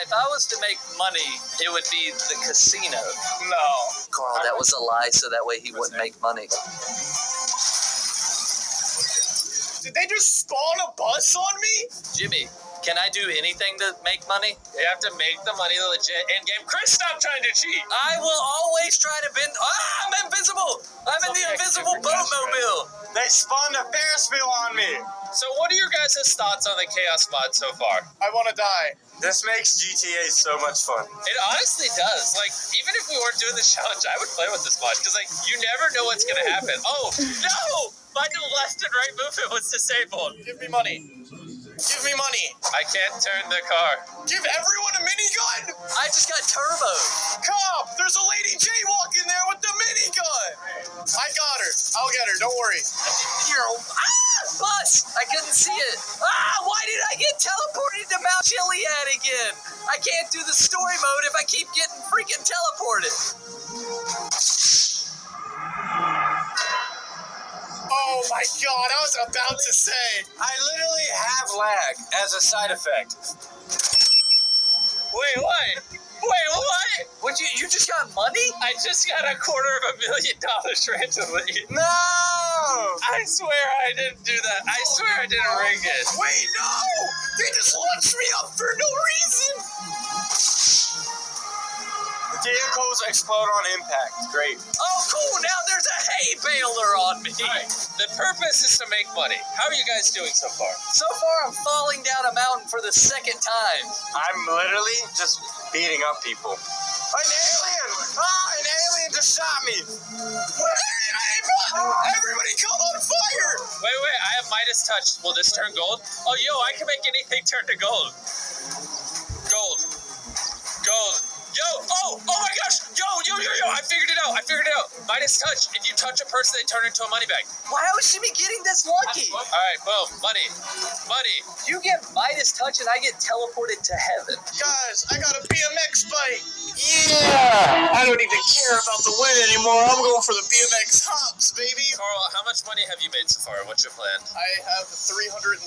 If I was to make money, it would be the casino. No. Carl, that was a lie, so that way he wouldn't make money. Did they just spawn a bus on me? Jimmy, can I do anything to make money? You have to make the money legit in-game. Chris, stop trying to cheat! I will always try to bend. I'm invisible! I'm in the invisible boatmobile! They spawned a Ferris wheel on me! So what are your guys' thoughts on the Chaos mod so far? I want to die. This makes GTA so much fun. It honestly does. Like, even if we weren't doing this challenge, I would play with this mod. Because, like, you never know what's going to happen. Oh, no! My left and right movement was disabled. Give me money. Give me money. I can't turn the car. Give everyone a minigun. I just got turbo. Cop, there's a lady jaywalking there with the minigun. I got her. I'll get her. Don't worry. Bus. I couldn't see it. Why did I get teleported to Mount Chiliad again? I can't do the story mode if I keep getting freaking teleported. Oh my god, I was about to say. I literally have lag as a side effect. Wait, what? What, you just got money? I just got $250,000 randomly. No! I swear I didn't do that. I swear I didn't ring it. Wait, no! They just launched me up for no reason! Vehicles explode on impact. Great. Oh, cool! Now there's a hay baler on me! The purpose is to make money. How are you guys doing so far? So far, I'm falling down a mountain for the second time. I'm literally just beating up people. An alien! An alien just shot me. Everybody called on fire. Wait, I have Midas touch. Will this turn gold? Oh, yo, I can make anything turn to gold. Gold. Yo, oh my gosh. Yo, I figured it out. Midas touch. If you touch a person, they turn into a money bag. Why would she be getting this lucky? All right, boom, money. You get Midas touch and I get teleported to heaven. Guys, I got a BMX bike. Yeah. I don't even care about the win anymore. I'm going for the BMX hops, baby. Carl, how much money have you made so far? What's your plan? I have 328.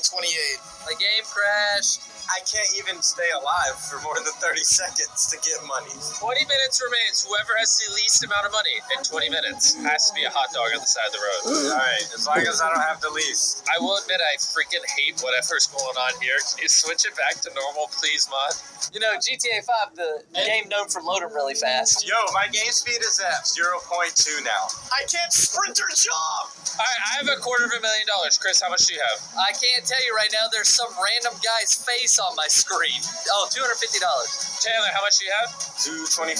The game crashed. I can't even stay alive for more than 30 seconds to get money. 20 minutes remains. Whoever has the least amount of money in 20 minutes has to be a hot dog on the side of the road. All right, as long as I don't have the least. I will admit I freaking hate whatever's going on here. Can you switch it back to normal, please, mod? You know, GTA 5, the game known for loading really fast. Yo, my game speed is at 0.2 now. I can't sprint or jump. All right, I have $250,000. Chris, how much do you have? I can't tell you right now. There's some random guy's face on my screen. Oh, $250. Chandler, how much do you have? 224.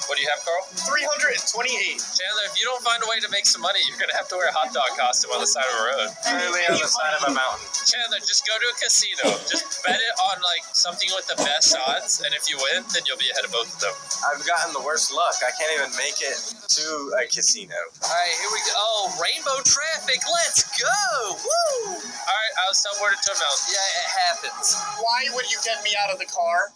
What do you have, Carl? 328. Chandler, if you don't find a way to make some money, you're going to have to wear a hot dog costume on the side of a road. Literally on the side of a mountain. Chandler, just go to a casino. Just bet it on, like, something with the best odds, and if you win, then you'll be ahead of both of them. I've gotten the worst luck. I can't even make it to a casino. All right, here we go. Oh, rainbow traffic. Let's go. Woo! All right, I was teleported to a mountain. Yeah, it happens. Why would you get me out of the car?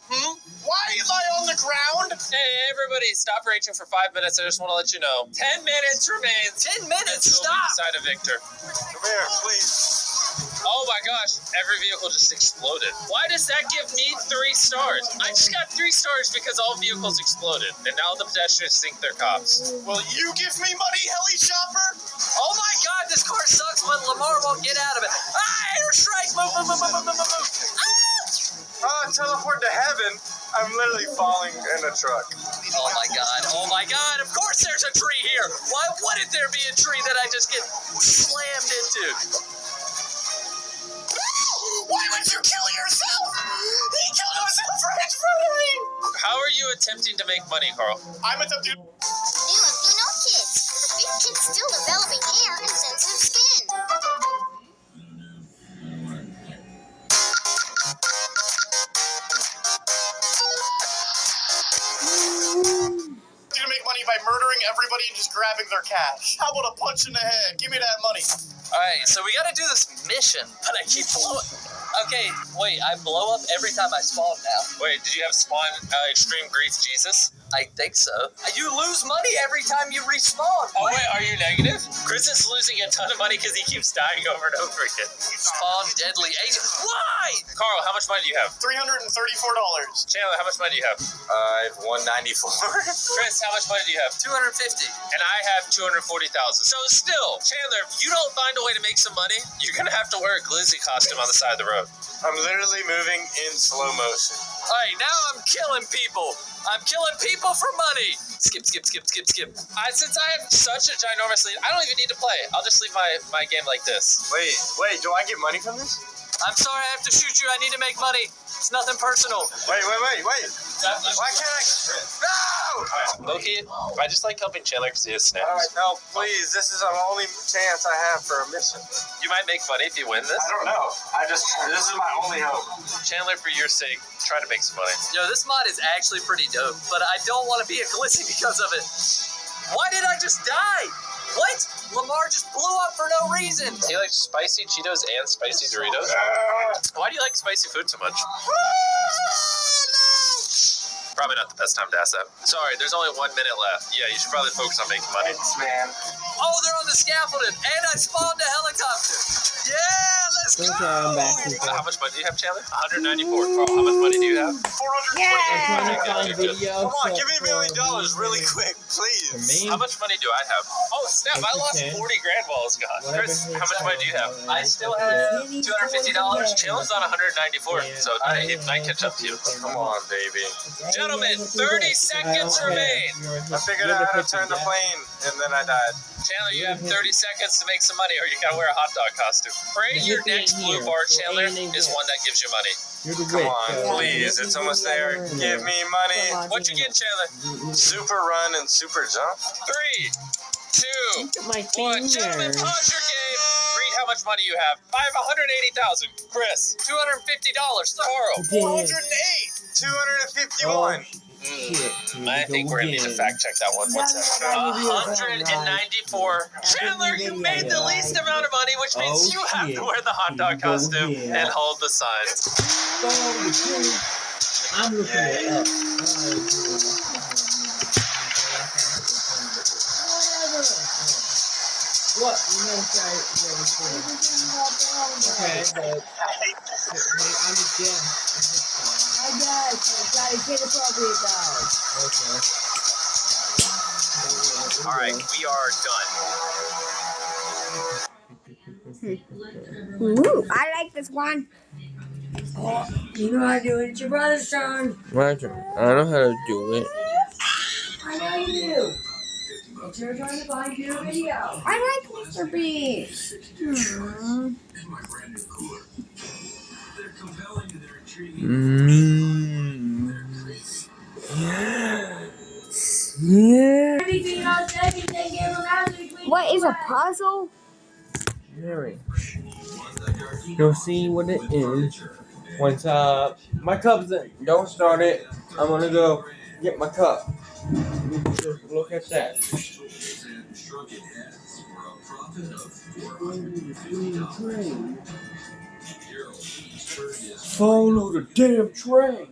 Why am I on the ground? Hey, everybody, stop raging for 5 minutes. I just want to let you know. 10 minutes remains. 10 minutes, Until we stop. decide a victor. Come here, please. Oh my gosh, every vehicle just exploded. Why does that give me 3 stars? I just got 3 stars because all vehicles exploded, and now the pedestrians think they're cops. Will you give me money, heli shopper? Oh my god, this car sucks, but Lamar won't get out of it. Ah, airstrike! Move. Teleport to heaven. I'm literally falling in a truck. Oh my god, of course there's a tree here. Why wouldn't there be a tree that I just get slammed into? Why would you kill yourself? He killed himself right in front of me. How are you attempting to make money, Carl? I'm attempting. New Latino kids. Big kids still developing hair and sensitive skin. Gonna make money by murdering everybody and just grabbing their cash. How about a punch in the head? Give me that money. Alright, so we gotta do this mission, but I keep blowing. Okay, wait, I blow up every time I spawn now. Wait, did you have spawn Extreme Grief Jesus? I think so. You lose money every time you respawn. Oh wait, are you negative? Chris is losing a ton of money because he keeps dying over and over again. Spawn deadly agent. Why? Carl, how much money do you have? $334. Chandler, how much money do you have? I have 194. Chris, how much money do you have? 250. And I have 240,000. So still, Chandler, if you don't find a way to make some money, you're gonna have to wear a glizzy costume on the side of the road. I'm literally moving in slow motion. Alright, now I'm killing people. I'm killing people for money. Skip. Since I have such a ginormous lead, I don't even need to play. I'll just leave my game like this. Wait, do I get money from this? I'm sorry, I have to shoot you. I need to make money. It's nothing personal. Wait. Why can't I? No! Loki, I just like helping Chandler because he has snaps. Alright, no, please. This is the only chance I have for a mission. You might make money if you win this. I don't know. This is my only hope. Chandler, for your sake, try to make some money. Yo, this mod is actually pretty dope, but I don't want to be a glizzy because of it. Why did I just die? What? Lamar just blew up for no reason. Do you like spicy Cheetos and spicy Doritos? Why do you like spicy food so much? Probably not the best time to ask that. Sorry, there's only 1 minute left. Yeah, you should probably focus on making money. Thanks, man. Oh, they're on the scaffolding, and I spawned a helicopter. Yeah, let's go. I'm back. How much money do you have, Chandler? 194. Carl, how much money do you have? 420. Video. Come on, give me $1 million really quick, please. How much money do I have? Oh, snap, I lost 40 grand while I was gone. Chris, how much money do you have? I still have $250. Chandler's on 194, so it might catch up to you. Come on, baby. Gentlemen, 30 seconds remain. I figured out how to turn the plane, and then I died. Chandler, you have 30 seconds to make some money, or you gotta wear a hot dog costume. Pray your next blue bar, Chandler, is one that gives you money. Come on, please. It's almost there. Give me money. What you get, Chandler? Super run and super jump. 3, 2, My 1. Gentlemen, finger. pause your game. Read how much money you have. I have 180,000. Chris, $250. Toro, 408. 251. I think we're gonna need to fact check that one. What's that? 194. Chandler, you made the least amount of money, which means you have to wear the hot dog costume and hold the sign. I'm looking it up. What? You know, okay, but I'm again. I gotta get appropriate guys. Okay. All right, we are done. Ooh, I like this one. Oh, you know how to do it. It's your brother's son. My turn. I know how to do it. I know you do. It's your turn to find your video. I like Mr. Beast. Yeah. What is a puzzle? Mary. You'll see what it is. Once my cup's in. Don't start it. I'm gonna go get my cup. Just look at that. Follow the damn train.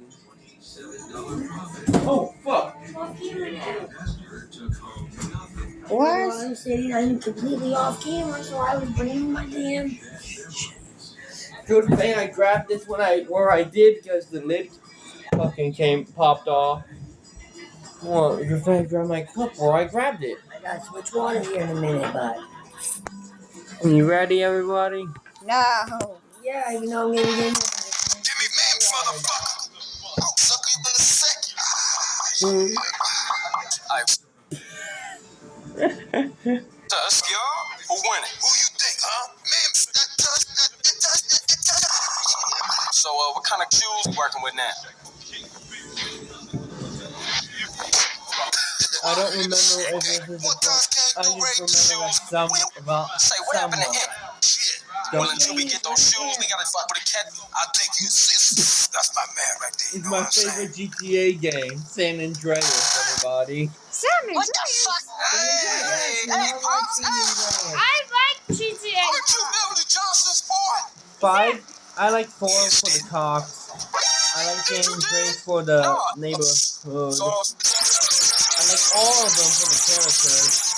Oh fuck. What? I'm sitting, I'm completely off camera, so I was bringing my damn. Good thing I grabbed this where I did because the lid fucking popped off. Well, good thing I grabbed my cup where I grabbed it. I gotta switch water here in a minute, but. You ready, everybody? No. Yeah, even though I'm gonna get. Give me man, motherfucker. I'll suck you in a second. Tusk, y'all. Who winning? Who you think, huh? Man, that Tusk. So, what kind of cues you working with now? I don't remember if this is I just remember that Say, what happened to someone. him? Shit. Well, until we get those shoes, we gotta fuck with a cat. I think you sis. That's my man right there. It's my favorite GTA game, San Andreas, everybody. What the fuck? Hey, Pops. Hey. I like GTA. Aren't you Melody Johnson's boy? 5. I like 4 for the cops. I like San Andreas for the neighborhood. I like all of them for the characters.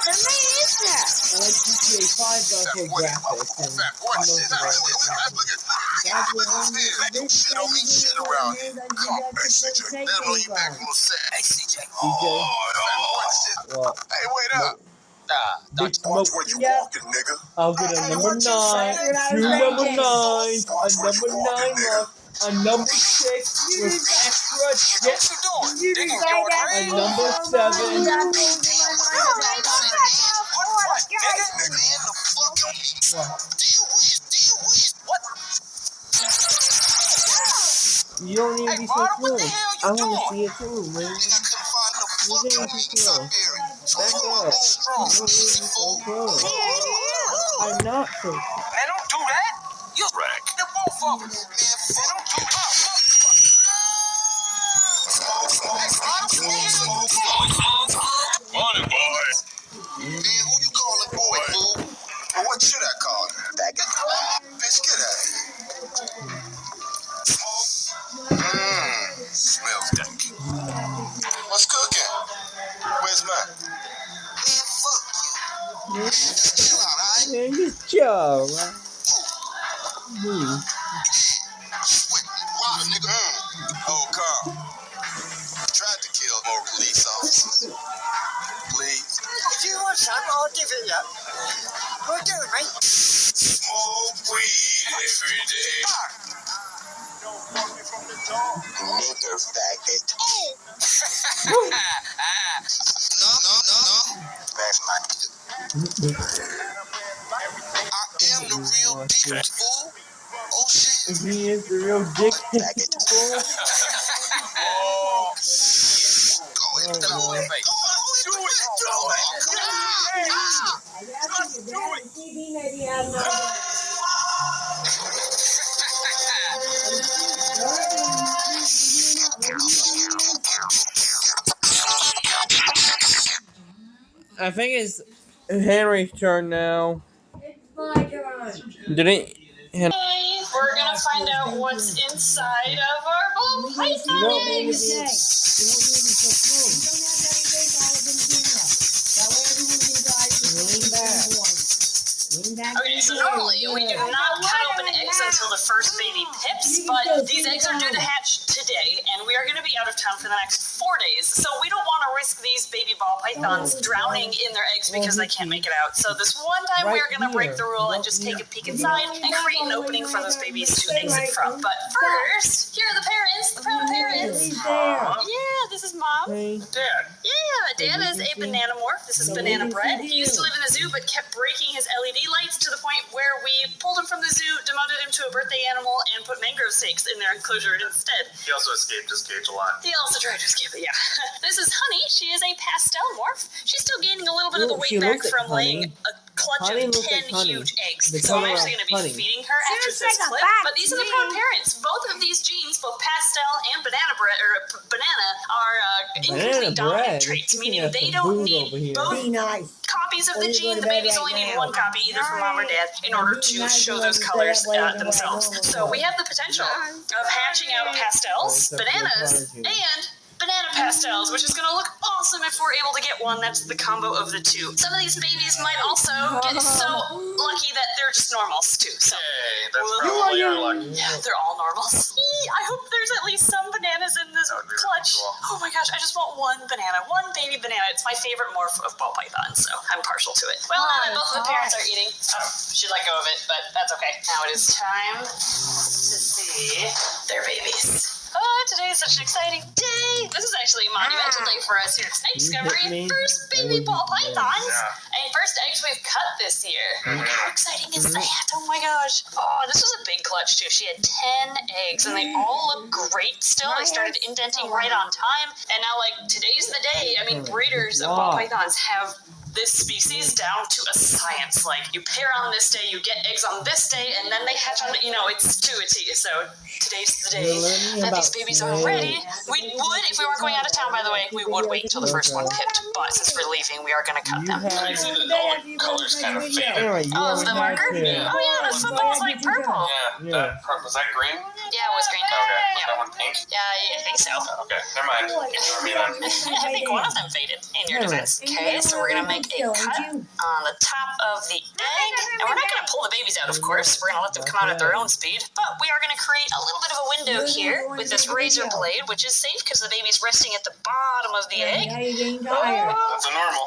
How many is that? I like GTA 5 though for graphics and most of it. Shit on me, shit around here. Come on, hey, CJ. Let him know you back from the set. Hey, CJ. Well, Hey, wait up. Big Smoke. Where you walking, nigga? I'll get a number 9, 2 number 9s, a number 9 lock, a number 6 with extra jet, a number 7. You don't need to be so close. I want to see it too, man. You're getting too close. Back up. You don't need to be so close. I'm not so close. Man, don't do that. You wreck. The both of us. Man, don't do that. Morning, boys. Man, who you calling boy, fool? Or what should I call him? Bitch, get out of here. Smells dank. What's cooking? Where's mine? Man, fuck you. Man, just chill out, alright? Man, just chill, man. Sweet, rotten nigga. Oh, Carl. Tried to kill more police officers. Please. Do you want some? I'll give it up. We'll do it, mate. Smoke weed every day. Nigger faggot. No. That's my I am the real dick, fool. Oh shit. He is the real dick. Go ahead, throw it. I think it's Henry's turn now. It's my turn. Didn't Henry? We're gonna find out what's inside of our ball python eggs. Okay, so normally we do not cut open eggs until the first baby pips, but these eggs are due to hatch today, and we are going to be out of town for the next 4 days, so we don't want to risk these baby ball pythons drowning in their eggs because they can't make it out. So this one time we are going to break the rule and just take a peek inside and create an opening for those babies to exit from. But first, here are the parents, the proud parents. Yeah, this is Mom. Dad. Yeah, Dad is a banana morph. This is Banana Bread. He used to live in the zoo, but kept breaking his LED lights to the point where we pulled him from the zoo, demoted him to a birthday animal, and put mangrove steaks in their enclosure instead. He also escaped his cage a lot. He also tried to escape it, yeah. This is Honey. She is a pastel morph. She's still gaining a little bit of the weight back from laying a clutch Honey of looks 10 like honey. huge eggs. The So I'm color actually of going to be honey. feeding her after Seems this like a clip. bad But these are the proud dream. parents. Both of these genes, both pastel and banana bread, or banana, are incomplete dominant traits, meaning they don't need both Be nice. copies of the Or you gene. go to The bed babies right only need now. one copy, either from mom or dad, in order to show those colors themselves. So we have the potential of hatching out pastels, bananas, and banana pastels, which is going to look awesome if we're able to get one. That's the combo of the two. Some of these babies might also get so lucky that they're just normals too. So Hey, that's Well, probably our luck. yeah, they're all normals. I hope there's at least some bananas in this That would be clutch. really cool. Oh my gosh, I just want one banana, one baby banana. It's my favorite morph of ball python, so I'm partial to it. Well, now that both of the parents are eating, she let go of it, but that's okay. Now it is time to see their babies. Oh, today is such an exciting day. This is actually a monumental day for us here at Snake Discovery. First baby ball pythons and first eggs we've cut this year. How exciting is that? Oh my gosh. Oh, this was a big clutch too. She had 10 eggs and they all look great still. They started indenting right on time. And now like today's the day. I mean, breeders of ball pythons have this species down to a science. Like, you pair on this day, you get eggs on this day, and then they hatch on, it's to a T. So today's the day that these babies are ready. We would, if we weren't going out of town, by the way, we would wait until the first one pipped. But since we're leaving, we are going to cut them. All the colors kind of faded. Anyway, you Oh, the marker? Oh yeah, the football's like purple. Yeah. Was that green? Yeah, it was green. Okay. Yeah. That one pink? Yeah, I think so. Okay, never mind. Ignore me then. I think one of them faded in your defense. Okay, so we're gonna make a cut on the top of the egg, and we're not gonna pull the babies out, of course. We're gonna let them come out at their own speed, but we are gonna create a little bit of a window here with this razor blade, which is safe because the baby's resting at the bottom of the egg. That's a normal.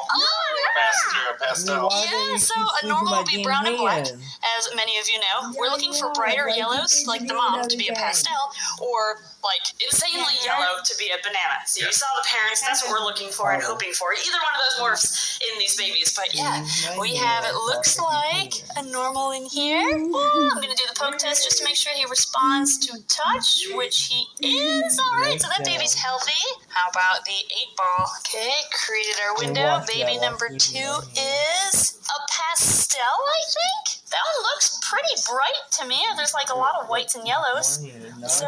Pastel. Yeah, so a normal would be brown and black, as many of you know. We're looking for brighter yellows, like the mom, to be a pastel, or like insanely yellow to be a banana. So you saw the parents, that's what we're looking for and hoping for. Either one of those morphs in these babies. But yeah, we have, it looks like a normal in here. Oh, I'm going to do the poke test just to make sure he responds to touch, which he is. Alright, so that baby's healthy. How about the 8-ball? Okay, created our window. Baby number 2 is a pastel, I think. That one looks pretty bright to me. There's like a lot of whites and yellows. So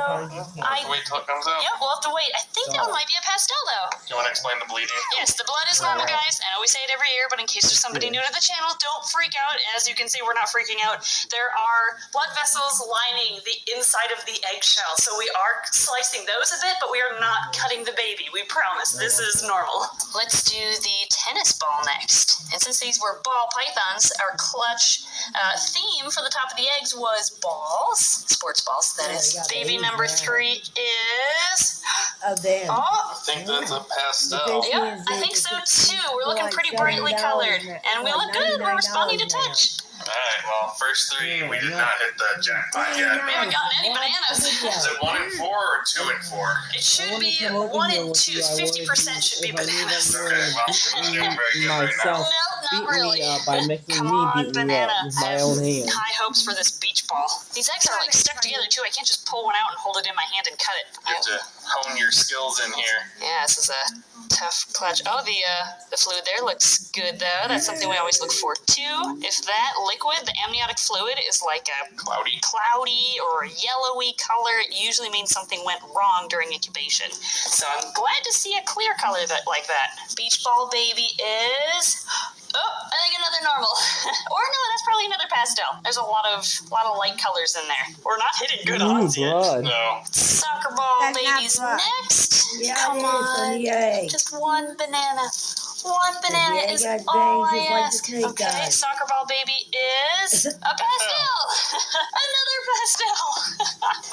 Wait till it comes out. yeah, we'll have to wait. I think that one might be a pastel though. Do you want to explain the bleeding? Yes, the blood is normal, guys. I know we say it every year, but in case there's somebody new to the channel, don't freak out. As you can see, we're not freaking out. There are blood vessels lining the inside of the eggshell, so we are slicing those a bit, but we are not cutting the baby. We promise. This is normal. Let's do the tennis ball next. And since these were ball pythons, our clutch theme for the top of the eggs was balls, sports balls. That is. Baby number 3 is. Of them. Oh, I think that's a pastel. yeah, I think so too. We're looking pretty brightly colored, and we look good. We're responding to touch. Alright, well, first three, we did not hit the jackpot yet. We haven't gotten any bananas. Is it 1 and 4 or 2 and 4? It should be 1 and 2. 50% should be bananas. Okay, well, I'm doing very good right now. myself Nope, not really. by making Come me on, beat banana. me up with my I have own hand. high hopes for this beach ball. These eggs are like stuck together too. I can't just pull one out and hold it in my hand and cut it. You have to hone your skills in here. Yeah, this is a tough clutch. Oh, the fluid there looks good though. That's something we always look for too. If that liquid, the amniotic fluid, is like a cloudy or a yellowy color, it usually means something went wrong during incubation. So I'm glad to see a clear color like that. Beach ball baby is. Oh, I think another normal. Or no, that's probably another pastel. There's a lot of light colors in there. We're not hitting good Ooh, odds yet. blood. No. Soccer ball That's not babies blood. next. Yeah, Come it is on on. the egg. Just one banana. One banana Yeah, is you got all bangs I just like the ask. snake Okay, guy. soccer ball baby is a pastel. Another pastel.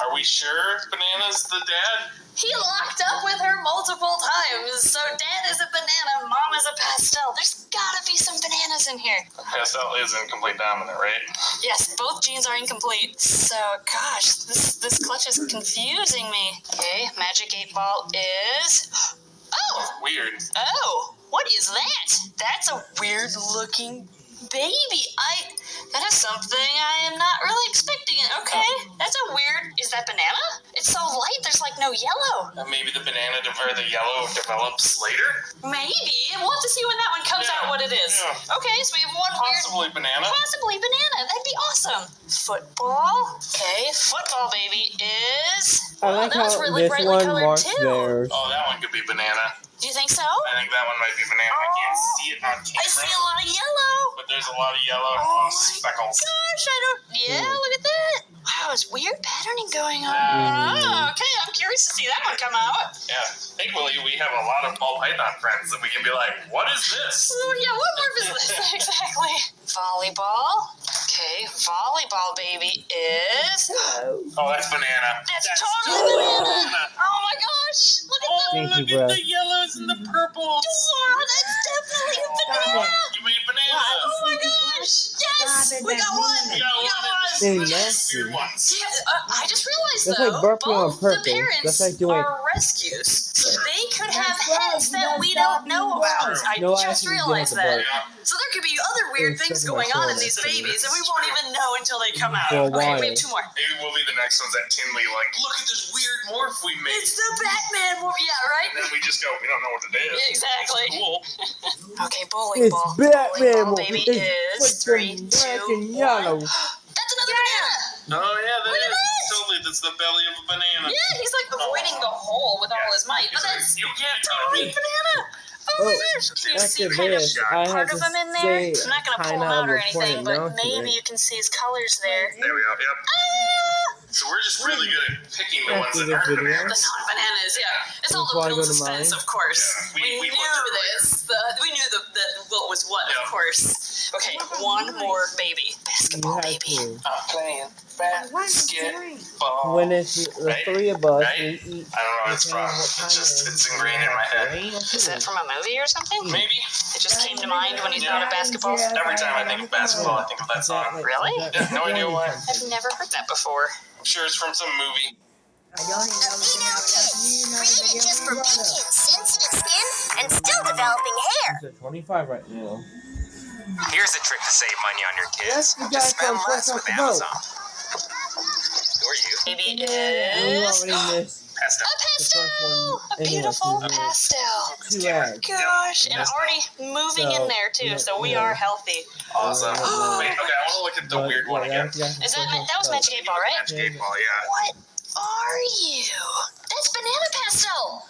Are we sure Banana's the dad? He locked up with her multiple times. So dad is a banana, mom is a pastel. There's gotta be some bananas in here. Pastel is incomplete dominant, right? Yes, both genes are incomplete. So, gosh, this clutch is confusing me. Okay, magic 8 ball is. Oh! Weird. Oh! What is that? That's a weird looking baby. That is something I am not really expecting. Okay, that's a weird. Is that banana? It's so light. There's like no yellow. Maybe the banana or the yellow develops later? Maybe. We'll have to see when that one comes out what it is. Yeah. Okay, so we have one Possibly banana. Possibly banana. That'd be awesome. Football. Okay, football baby is. I like that was how really this brightly one colored marks too. theirs. Oh, that one could be banana. Do you think so? I think that one might be banana. I can't see it on camera. I see a lot of yellow. But there's a lot of yellow and a Oh lot of my speckles. gosh, I don't. Yeah, look at that. Wow, it's weird patterning going on. Oh, okay, I'm curious to see that one come out. Yeah, thankfully we have a lot of ball python friends that we can be like, what is this? Oh, yeah, what morph is this? Exactly. Volleyball. Okay, volleyball baby is. Oh, that's banana. That's totally banana. Oh my gosh, look at that. Thank you, Look bro. at the yellows and the purples. Wow, that's definitely a banana. You made banana. Oh my gosh! Yes! We got one! We got one. Dang, Those nasty. weird ones. Yeah, I just realized That's though, like burping on both purpose. the parents That's like doing- are rescues. So they could have That's right. heads that we That's don't know about. right. I No, I just actually realized did that. the Yeah. So there could be other weird It's things stuck in my going on in shoulder. these babies, and we won't even know until they come out. For a Okay, while. we have 2 more. Maybe we'll be the next ones at Tinley, like, look at this weird morph we made. It's the Batman morph. Yeah, right? And then we just go, we don't know what it is. Yeah, exactly. Cool. Okay, bowling It's ball. Batman. Bowling ball baby It's is 3, black 2, and 1. yellow. That's another banana. Oh, yeah, that Look at is. that. Totally, that's the belly of a banana. Yeah, he's like avoiding the hole with all his might, but He's like, that's you can't touch totally me. banana. Oh my Oh, gosh! Can you see after kind of this, I part have of to him in there? say I'm not gonna pull kinda him out or of a point anything, but announcement. maybe you can see his colors there. There we go, yep. Ah! So we're just really good at picking the ones After that this aren't video. bananas. The non-bananas, yeah. It's all Before I the go little to suspense, mine. of course. Yeah, we we knew looked this. We knew the what was what, Yeah. of course. Okay, one more baby. You Basketball have baby. to. I'm playing basketball. When it's the Right? 3 of us, Right? we eat. I don't know what it's from. It's ingrained in my head. Is that from a movie or something? Maybe. It just came to mind when you thought of basketball. Every time I think of basketball, I think of that song. Really? Yeah, no idea why. I've never heard that before. I'm sure it's from some movie. I don't even know what's Female kids, created just for big brother. kids, sensitive skin, and still developing hair. It's at 25 right now. Here's a trick to save money on your That's kids. the guy Just spend from less Fresh Off with the Boat. Amazon. Or you. Baby You is already missed Pastel. a pastel. one A beautiful anyway, pastel. 2 eggs. Gosh, and already moving in there too, so we are healthy. Awesome. Wait, okay, I want to look at the But, weird one yeah, again. Is that was Magic 8 Ball, right? Magic 8 Ball, yeah. What are you? That's banana pastel.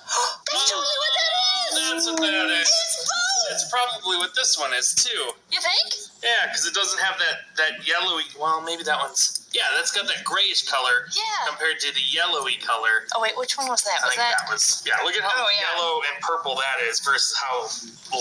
That's totally what that is. That's what that is. It's both. That's probably what this one is too. You think? Yeah, because it doesn't have that yellowy. Well, maybe that one's. Yeah, that's got that grayish color Yeah. compared to the yellowy color. Oh wait, which one was that? I Was think that? that was. Yeah, look at how Oh, yeah. yellow and purple that is versus how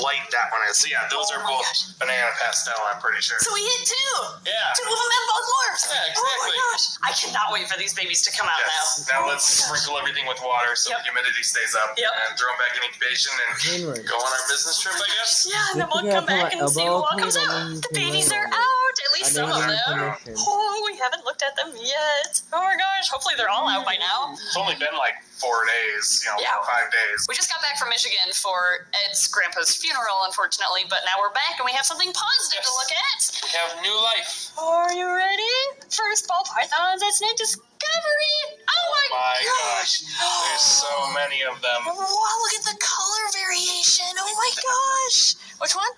light that one is. So yeah, those are Oh my both gosh. banana pastel. I'm pretty sure. So we hit 2. Yeah. 2 of them in both morphs. Yeah, Oh exactly. my gosh! I cannot wait for these babies to come out Yes. now. Now let's sprinkle everything with water so Yep. the humidity stays up Yep. and throw them back in incubation and Henry. go on our business trip, I guess. Yeah, and then Look we'll at come back my and see elbow, what please comes don't out. use The the babies right are one. out. At least I some of didn't them. have permission. Oh, we haven't looked at them yet. Oh my gosh, hopefully they're all out by now. It's only been like 4 days, Yeah. 5 days. We just got back from Michigan for Ed's grandpa's funeral, unfortunately, but now we're back and we have something positive to look at. We have new life. Are you ready? First ball pythons at Snake Discovery. Oh my Gosh, there's so many of them. Wow, look at the color variation. Oh my gosh. Which one?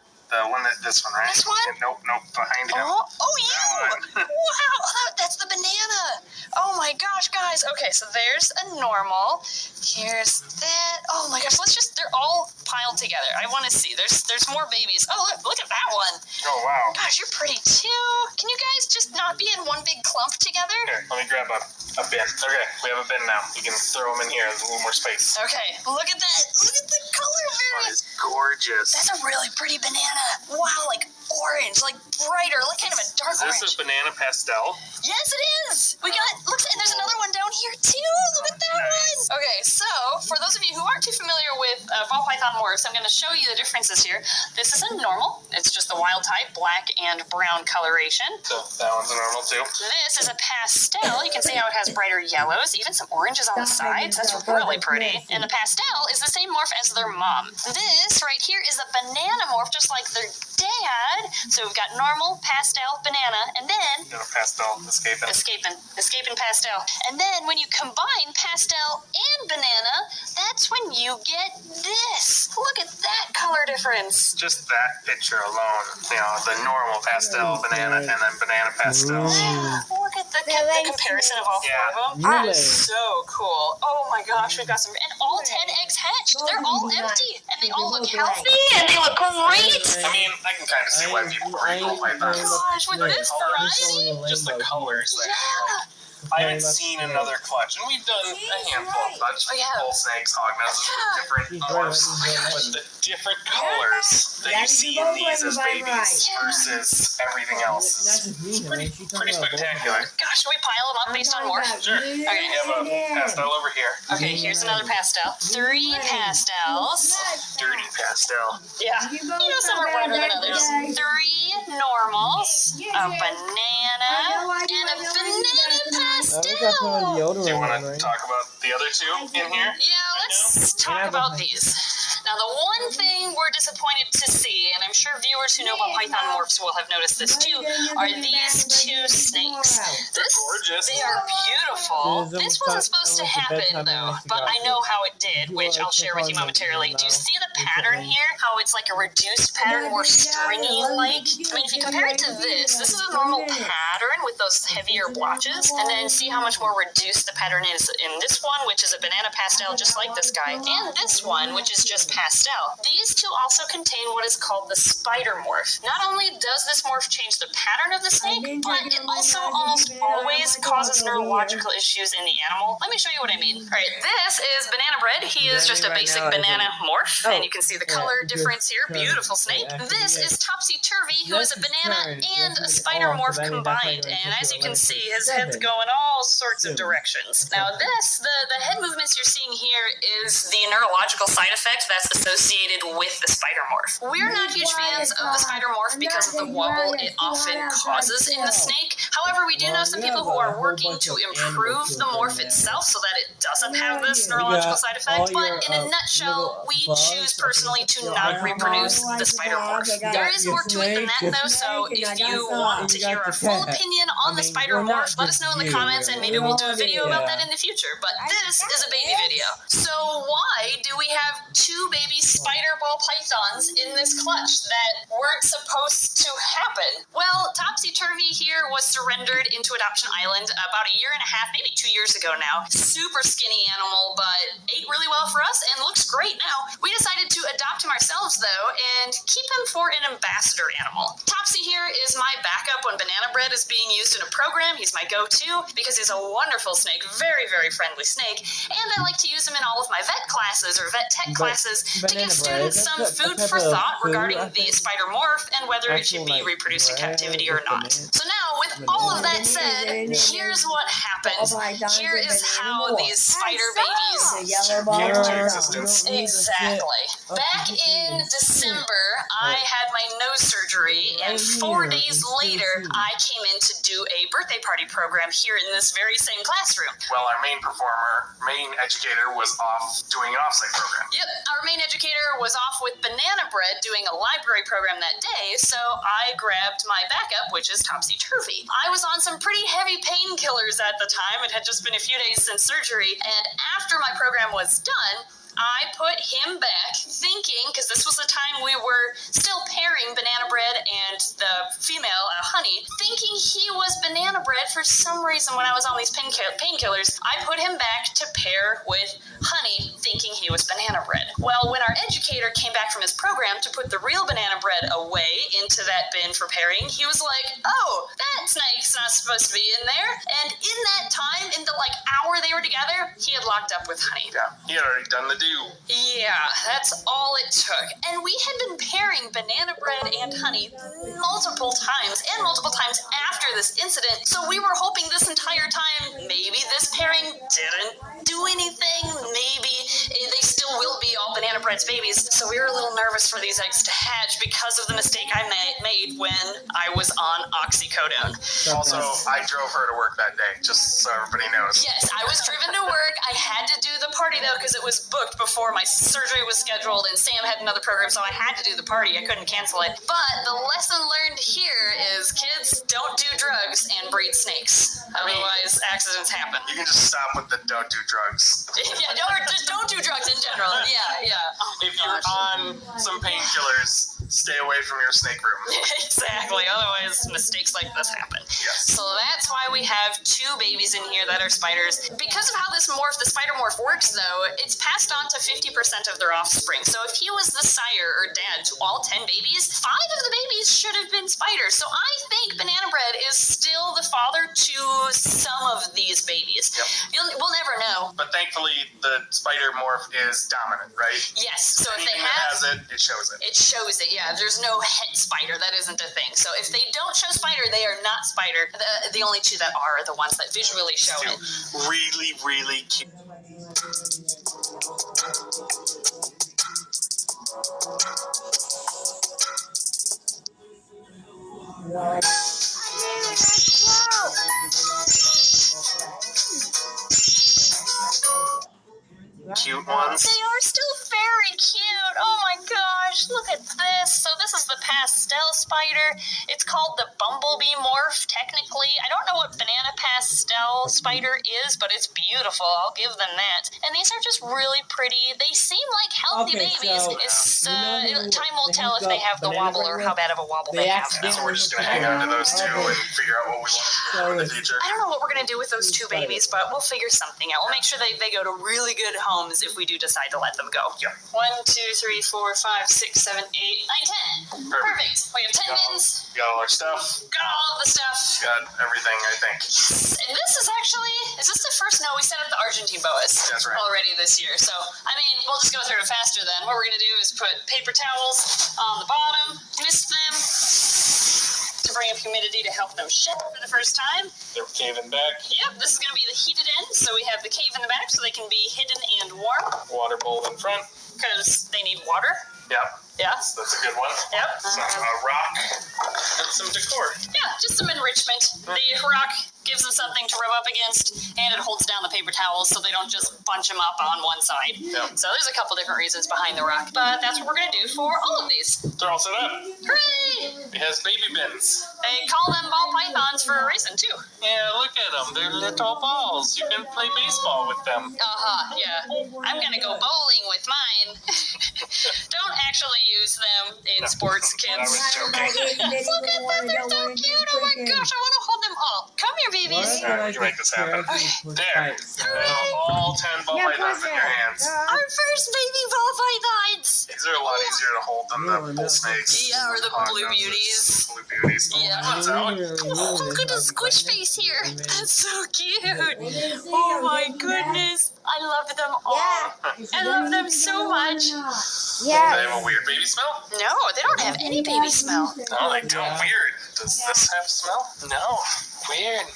This one, right? This one? Nope, behind him. Oh, you! Wow, that's the banana. Oh my gosh, guys. Okay, so there's a normal. Here's that. Oh my gosh, they're all piled together. I want to see. There's more babies. Oh, look at that one. Oh, wow. Gosh, you're pretty too. Can you guys just not be in one big clump together? Here, let me grab a bin. Okay, we have a bin now. You can throw them in here. There's a little more space. Okay, look at that. Look at the color variation. It's gorgeous. That's a really pretty banana. Wow, like orange, like brighter, like kind of a dark Is this orange. a banana pastel? Yes, it is. We got, look, and there's another one down here too. Look at that one. Okay, so for those of you who aren't too familiar with ball python morphs, I'm going to show you the differences here. This is a normal. It's just the wild type, black and brown coloration. So that one's a normal too. This is a pastel. You can see how it has brighter yellows, even some oranges on the sides. That's really pretty. And the pastel is the same morph as their mom. This right here is a banana morph, just like their dad. So we've got normal, pastel, banana, and then Got a pastel escaping pastel. And then when you combine pastel and banana, that's when you get this. Look at that color difference. Just that picture alone, the normal pastel banana and then banana pastel. Look at the comparison of all four of them. Really? That is so cool. Oh my gosh, we've got some, and all 10 eggs hatched. They're all empty, and they all look healthy, and they look great. I mean, I can kind of see why people breed ball pythons. Gosh, with this variety. Just the colors there. Yeah. I haven't seen another clutch, and we've done a handful of clutches. Oh, yeah. Bull snakes, hognoses, different morphs, but the different colors that you see in these as babies versus everything else is pretty spectacular. Gosh, should we pile them up based on morph? Sure. Okay. We have a pastel over here. Okay, here's another pastel. 3 pastels. Dirty pastel. Yeah. You know, some are brighter than others. 3 normals. A banana. And a banana pastel. I got some of the older Do you want one, to right? talk about the other two in here? Yeah, let's talk about these. Now, the one thing we're disappointed to see, and I'm sure viewers who know about python morphs will have noticed this too, are these 2 snakes. Gorgeous. They are beautiful. This wasn't supposed to happen, though, but I know how it did, which I'll share with you momentarily. Do you see the pattern here? How it's like a reduced pattern, more stringy-like? I mean, if you compare it to this is a normal pattern with those heavier blotches, and then see how much more reduced the pattern is in this one, which is a banana pastel, just like this guy, and this one, which is just pastel. These 2 also contain what is called the spider morph. Not only does this morph change the pattern of the snake, but it also almost always causes neurological issues in the animal. Let me show you what I mean. All right, this is Banana Bread. He is just a basic banana morph, and you can see the color difference here. Beautiful snake. This is Topsy Turvy, who is a banana and a spider morph combined, and as you can see, his head's going all sorts of directions. Now this, the head movements you're seeing here is the neurological side effect that's associated with the spider morph. We're not huge fans of the spider morph because of the wobble it often causes in the snake. However, we do know some people who are working to improve the morph itself so that it doesn't have this neurological side effect, but in a nutshell, we choose personally to not reproduce the spider morph. There is more to it than that though, so if you want to hear our full opinion on the spider morph, let us know in the comments and maybe we'll do a video about that in the future. But this is a baby video. So why do we have 2 baby spider ball pythons in this clutch that weren't supposed to happen? Well, Topsy Turvy here was surrendered into Adoption Island about a year and a half, maybe 2 years ago now. Super skinny animal, but ate really well for us and looks great now. We decided to adopt him ourselves though and keep him for an ambassador animal. Topsy here is my backup when Banana Bread is being used in a program. He's my go-to because he's a wonderful snake, very, very friendly snake, and I like to use him in all of my vet classes or vet tech classes to give students some food for thought regarding the spider morph and whether it should be reproduced in captivity or not. So now, with all of that said, here's what happened. happened. Here is how these spider babies. Exactly. Back in December, I had my nose surgery, and 4 days later, I came in to do a birthday party program here in this very same classroom. Well, our main educator was off doing an offsite program. Yep, our main educator was off with Banana Bread doing a library program that day, so I grabbed my backup, which is Topsy Turvy. I was on some pretty heavy painkillers at the time. It had just been a few days since surgery, and after my program was done, I put him back thinking, because this was the time we were still pairing Banana Bread and the female, Honey, thinking he was Banana Bread for some reason when I was on these painkillers. I put him back to pair with Honey, thinking he was Banana Bread. Well, when our educator came back from his program to put the real Banana Bread away into that bin for pairing, he was like, oh, that snake's not supposed to be in there. And in that time, in the hour they were together, he had locked up with Honey. Yeah, he had already done the deal. Yeah, that's all it took. And we had been pairing Banana Bread and Honey multiple times after this incident. So we were hoping this entire time maybe this pairing didn't do anything. Maybe they still will be all Banana Bread's babies. So we were a little nervous for these eggs to hatch because of the mistake I made when I was on oxycodone. Also, I drove her to work that day, just so everybody knows. Yes, I was driven to work. I had to do the party, though, because it was booked before my surgery was scheduled, and Sam had another program, so I had to do the party. I couldn't cancel it. But the lesson learned here is, kids, don't do drugs and breed snakes. Otherwise, accidents happen. You can just stop with the don't do drugs. Yeah, just don't do drugs in general. Yeah. If you're on some painkillers, stay away from your snake room. Exactly. Otherwise, mistakes like this happen. Yes. So that's why we have 2 babies in here that are spiders. Because of how the spider morph works, though, it's passed on to 50% of their offspring. So if he was the sire or dad to all 10 babies, 5 of the babies should have been spiders. So I think Banana Bread is still the father to some of these babies. Yep. We'll never know. But thankfully, the spider morph is dominant, right? Yes. So if anything they have, that has it, it shows it. It shows it. Yeah. There's no het spider. That isn't a thing. So if they don't show spider, they are not spider. The only 2 that are the ones that visually show it. Really, really cute. Cute ones. They are still very cute. Oh my gosh, look at this. So this is the pastel spider. It's called the bumblebee morph, technically. I don't know what banana pastel spider is, but it's beautiful. I'll give them that. And these are just really pretty. They seem like healthy babies. So, time will tell if they have the wobble or how bad of a wobble they have. So we're just going to hang on to those 2 and figure out what we want to do in the future. I don't know what we're going to do with those 2 babies, but we'll figure something out. We'll make sure they go to really good homes if we do decide to let them go. Yeah. 1, 2, 3, 4, 5, 6, 7, 8, 9, 10. Perfect. We have 10 bins. Got all our stuff. Got all of the stuff. Got everything, I think. And this is actually, is this the first? No, we set up the Argentine boas already this year. So, I mean, we'll just go through it faster then. What we're going to do is put paper towels on the bottom, mist them to bring up humidity to help them shed for the first time. They're caving back. Yep, this is going to be the heated end. So we have the cave in the back so they can be hidden and warm. Water bowl in front. Because they need water. Yep. Yeah. That's a good one. Yep. Some rock and some decor. Yeah, just some enrichment. The rock gives them something to rub up against, and it holds down the paper towels so they don't just bunch them up on one side. Yep. So there's a couple different reasons behind the rock, but that's what we're going to do for all of these. They're all set up. Hooray! It has baby bins. They call them ball pythons for a reason, too. Yeah, look at them. They're little balls. You can play baseball with them. Yeah. I'm going to go bowling with mine. Don't actually use them in sports, kids. I was joking. Look at them. They're so cute. Oh, my gosh. I want to hold them all. Come here, babies. You can make this happen. There. All 10 ball pythons in your hands. Our first baby ball pythons. These are a lot easier to hold than the bull snakes. Yeah, or the blue beauties. Blue beauties. Yeah. What's out? Oh, look at the squish face here. That's so cute. Oh, my goodness. I love them all. I love them so much. Do they have a weird baby smell? No, they don't have any baby smell. No, they don't. Weird. Does this have smell? No. Weird.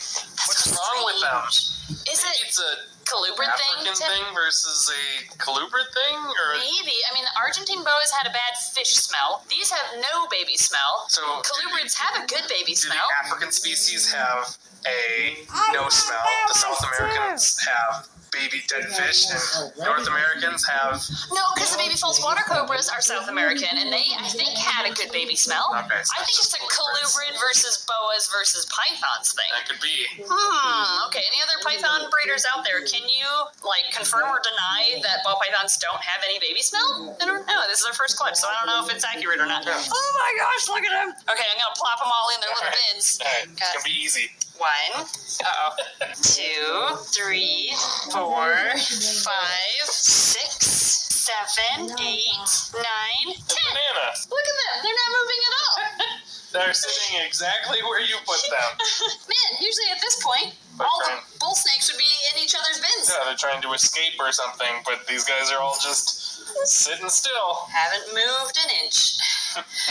What's wrong with them? Is Maybe it it's a colubrid African thing? thing versus a colubrid thing, or Maybe. I mean, the Argentine boas had a bad fish smell. These have no baby smell. so Colubrids have a good baby do the smell. African species have a no smell? The South Americans have baby dead fish, and North Americans have. No, because the baby false water cobras are South American, and they, I think, had a good baby smell. Okay, so I think it's a colubrid versus boas versus pythons thing. that could be. Okay, any other python breeders out there? Can you, like, confirm or deny that ball pythons don't have any baby smell? I don't know. This is our first clip, so I don't know if it's accurate or not. Yeah. Oh my gosh, look at them. Okay, I'm going to plop them all in their little bins. Alright, it's gonna be easy. 1, 2, 3, 4, 5, 6, 7, 8, 9, 10. Banana. Look at them. They're not moving at all. They're sitting exactly where you put them. Man, usually at this point, all the bull snakes would be in each other's bins. Yeah, they're trying to escape or something, but these guys are all just sitting still. Haven't moved an inch.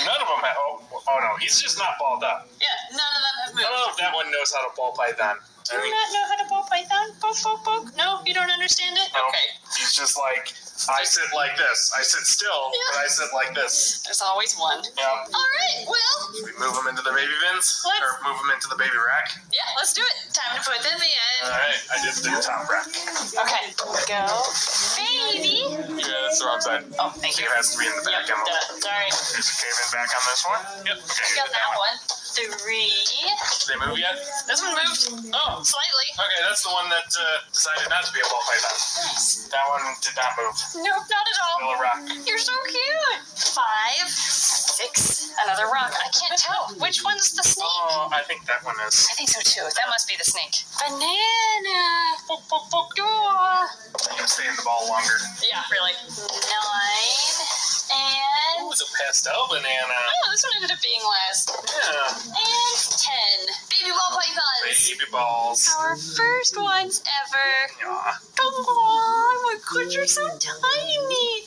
None of them have. Oh no, he's just not balled up. Yeah, none of them have I moved. don't know if that one knows how to ball python. Do you not know how to ball python? Poke, poke, poke. No, you don't understand it? No. Okay. He's just like, I sit like this. I sit still, Yeah. but I sit like this. There's always one. Yeah. All right, well, Should we move them into the baby bins? Let's- Or move them into the baby rack? yeah, let's do it. Time to put them in. Alright, I did the top rack. Okay, go. Baby. Yeah, that's the wrong side. Oh, thank you. It has to be in the back envelope. Sorry. There's a cave in back on this one. Yep. Okay. Got that one. 3. Did they move yet? This one moved. Oh, slightly. Okay, that's the one that decided not to be a ball python. That one did not move. Nope, not at all. Still a rock. You're so cute. 5, 6. Another rock. I can't tell. Which one's the snake? Oh, I think that one is. I think so too. That must be the snake. Banana. Book, book, book. Let him stay in the ball longer. Yeah, really. 9. And. Ooh, it's a pastel banana. Oh, this one ended up being last. Yeah. And 10. Baby ball pythons. Baby balls. Our first ones ever. Yeah. Oh my gosh, you're so tiny.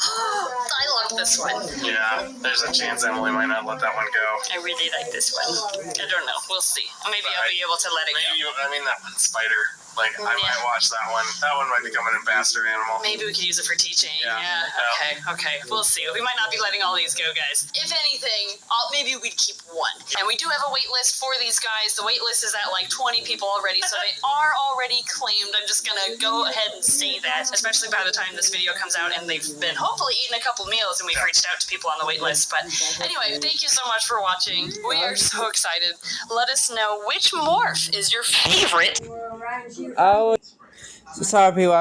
I love this one. Yeah, there's a chance Emily might not let that one go. I really like this one. I don't know. We'll see. Maybe I'll be able to let it Maybe go. I mean that one's spider. Like I might watch that one. That one might become an ambassador animal. Maybe we could use it for teaching. Yeah. Okay. We'll see. We might not be letting all these go, guys. If anything, maybe we'd keep one. And we do have a wait list for these guys. The wait list is at like 20 people already, so they are already claimed. I'm just gonna go ahead and say that, especially by the time this video comes out and they've been hopefully eating a couple meals and we've reached out to people on the wait list. But anyway, thank you so much for watching. We are so excited. Let us know which morph is your favorite. Oh, sorry, people.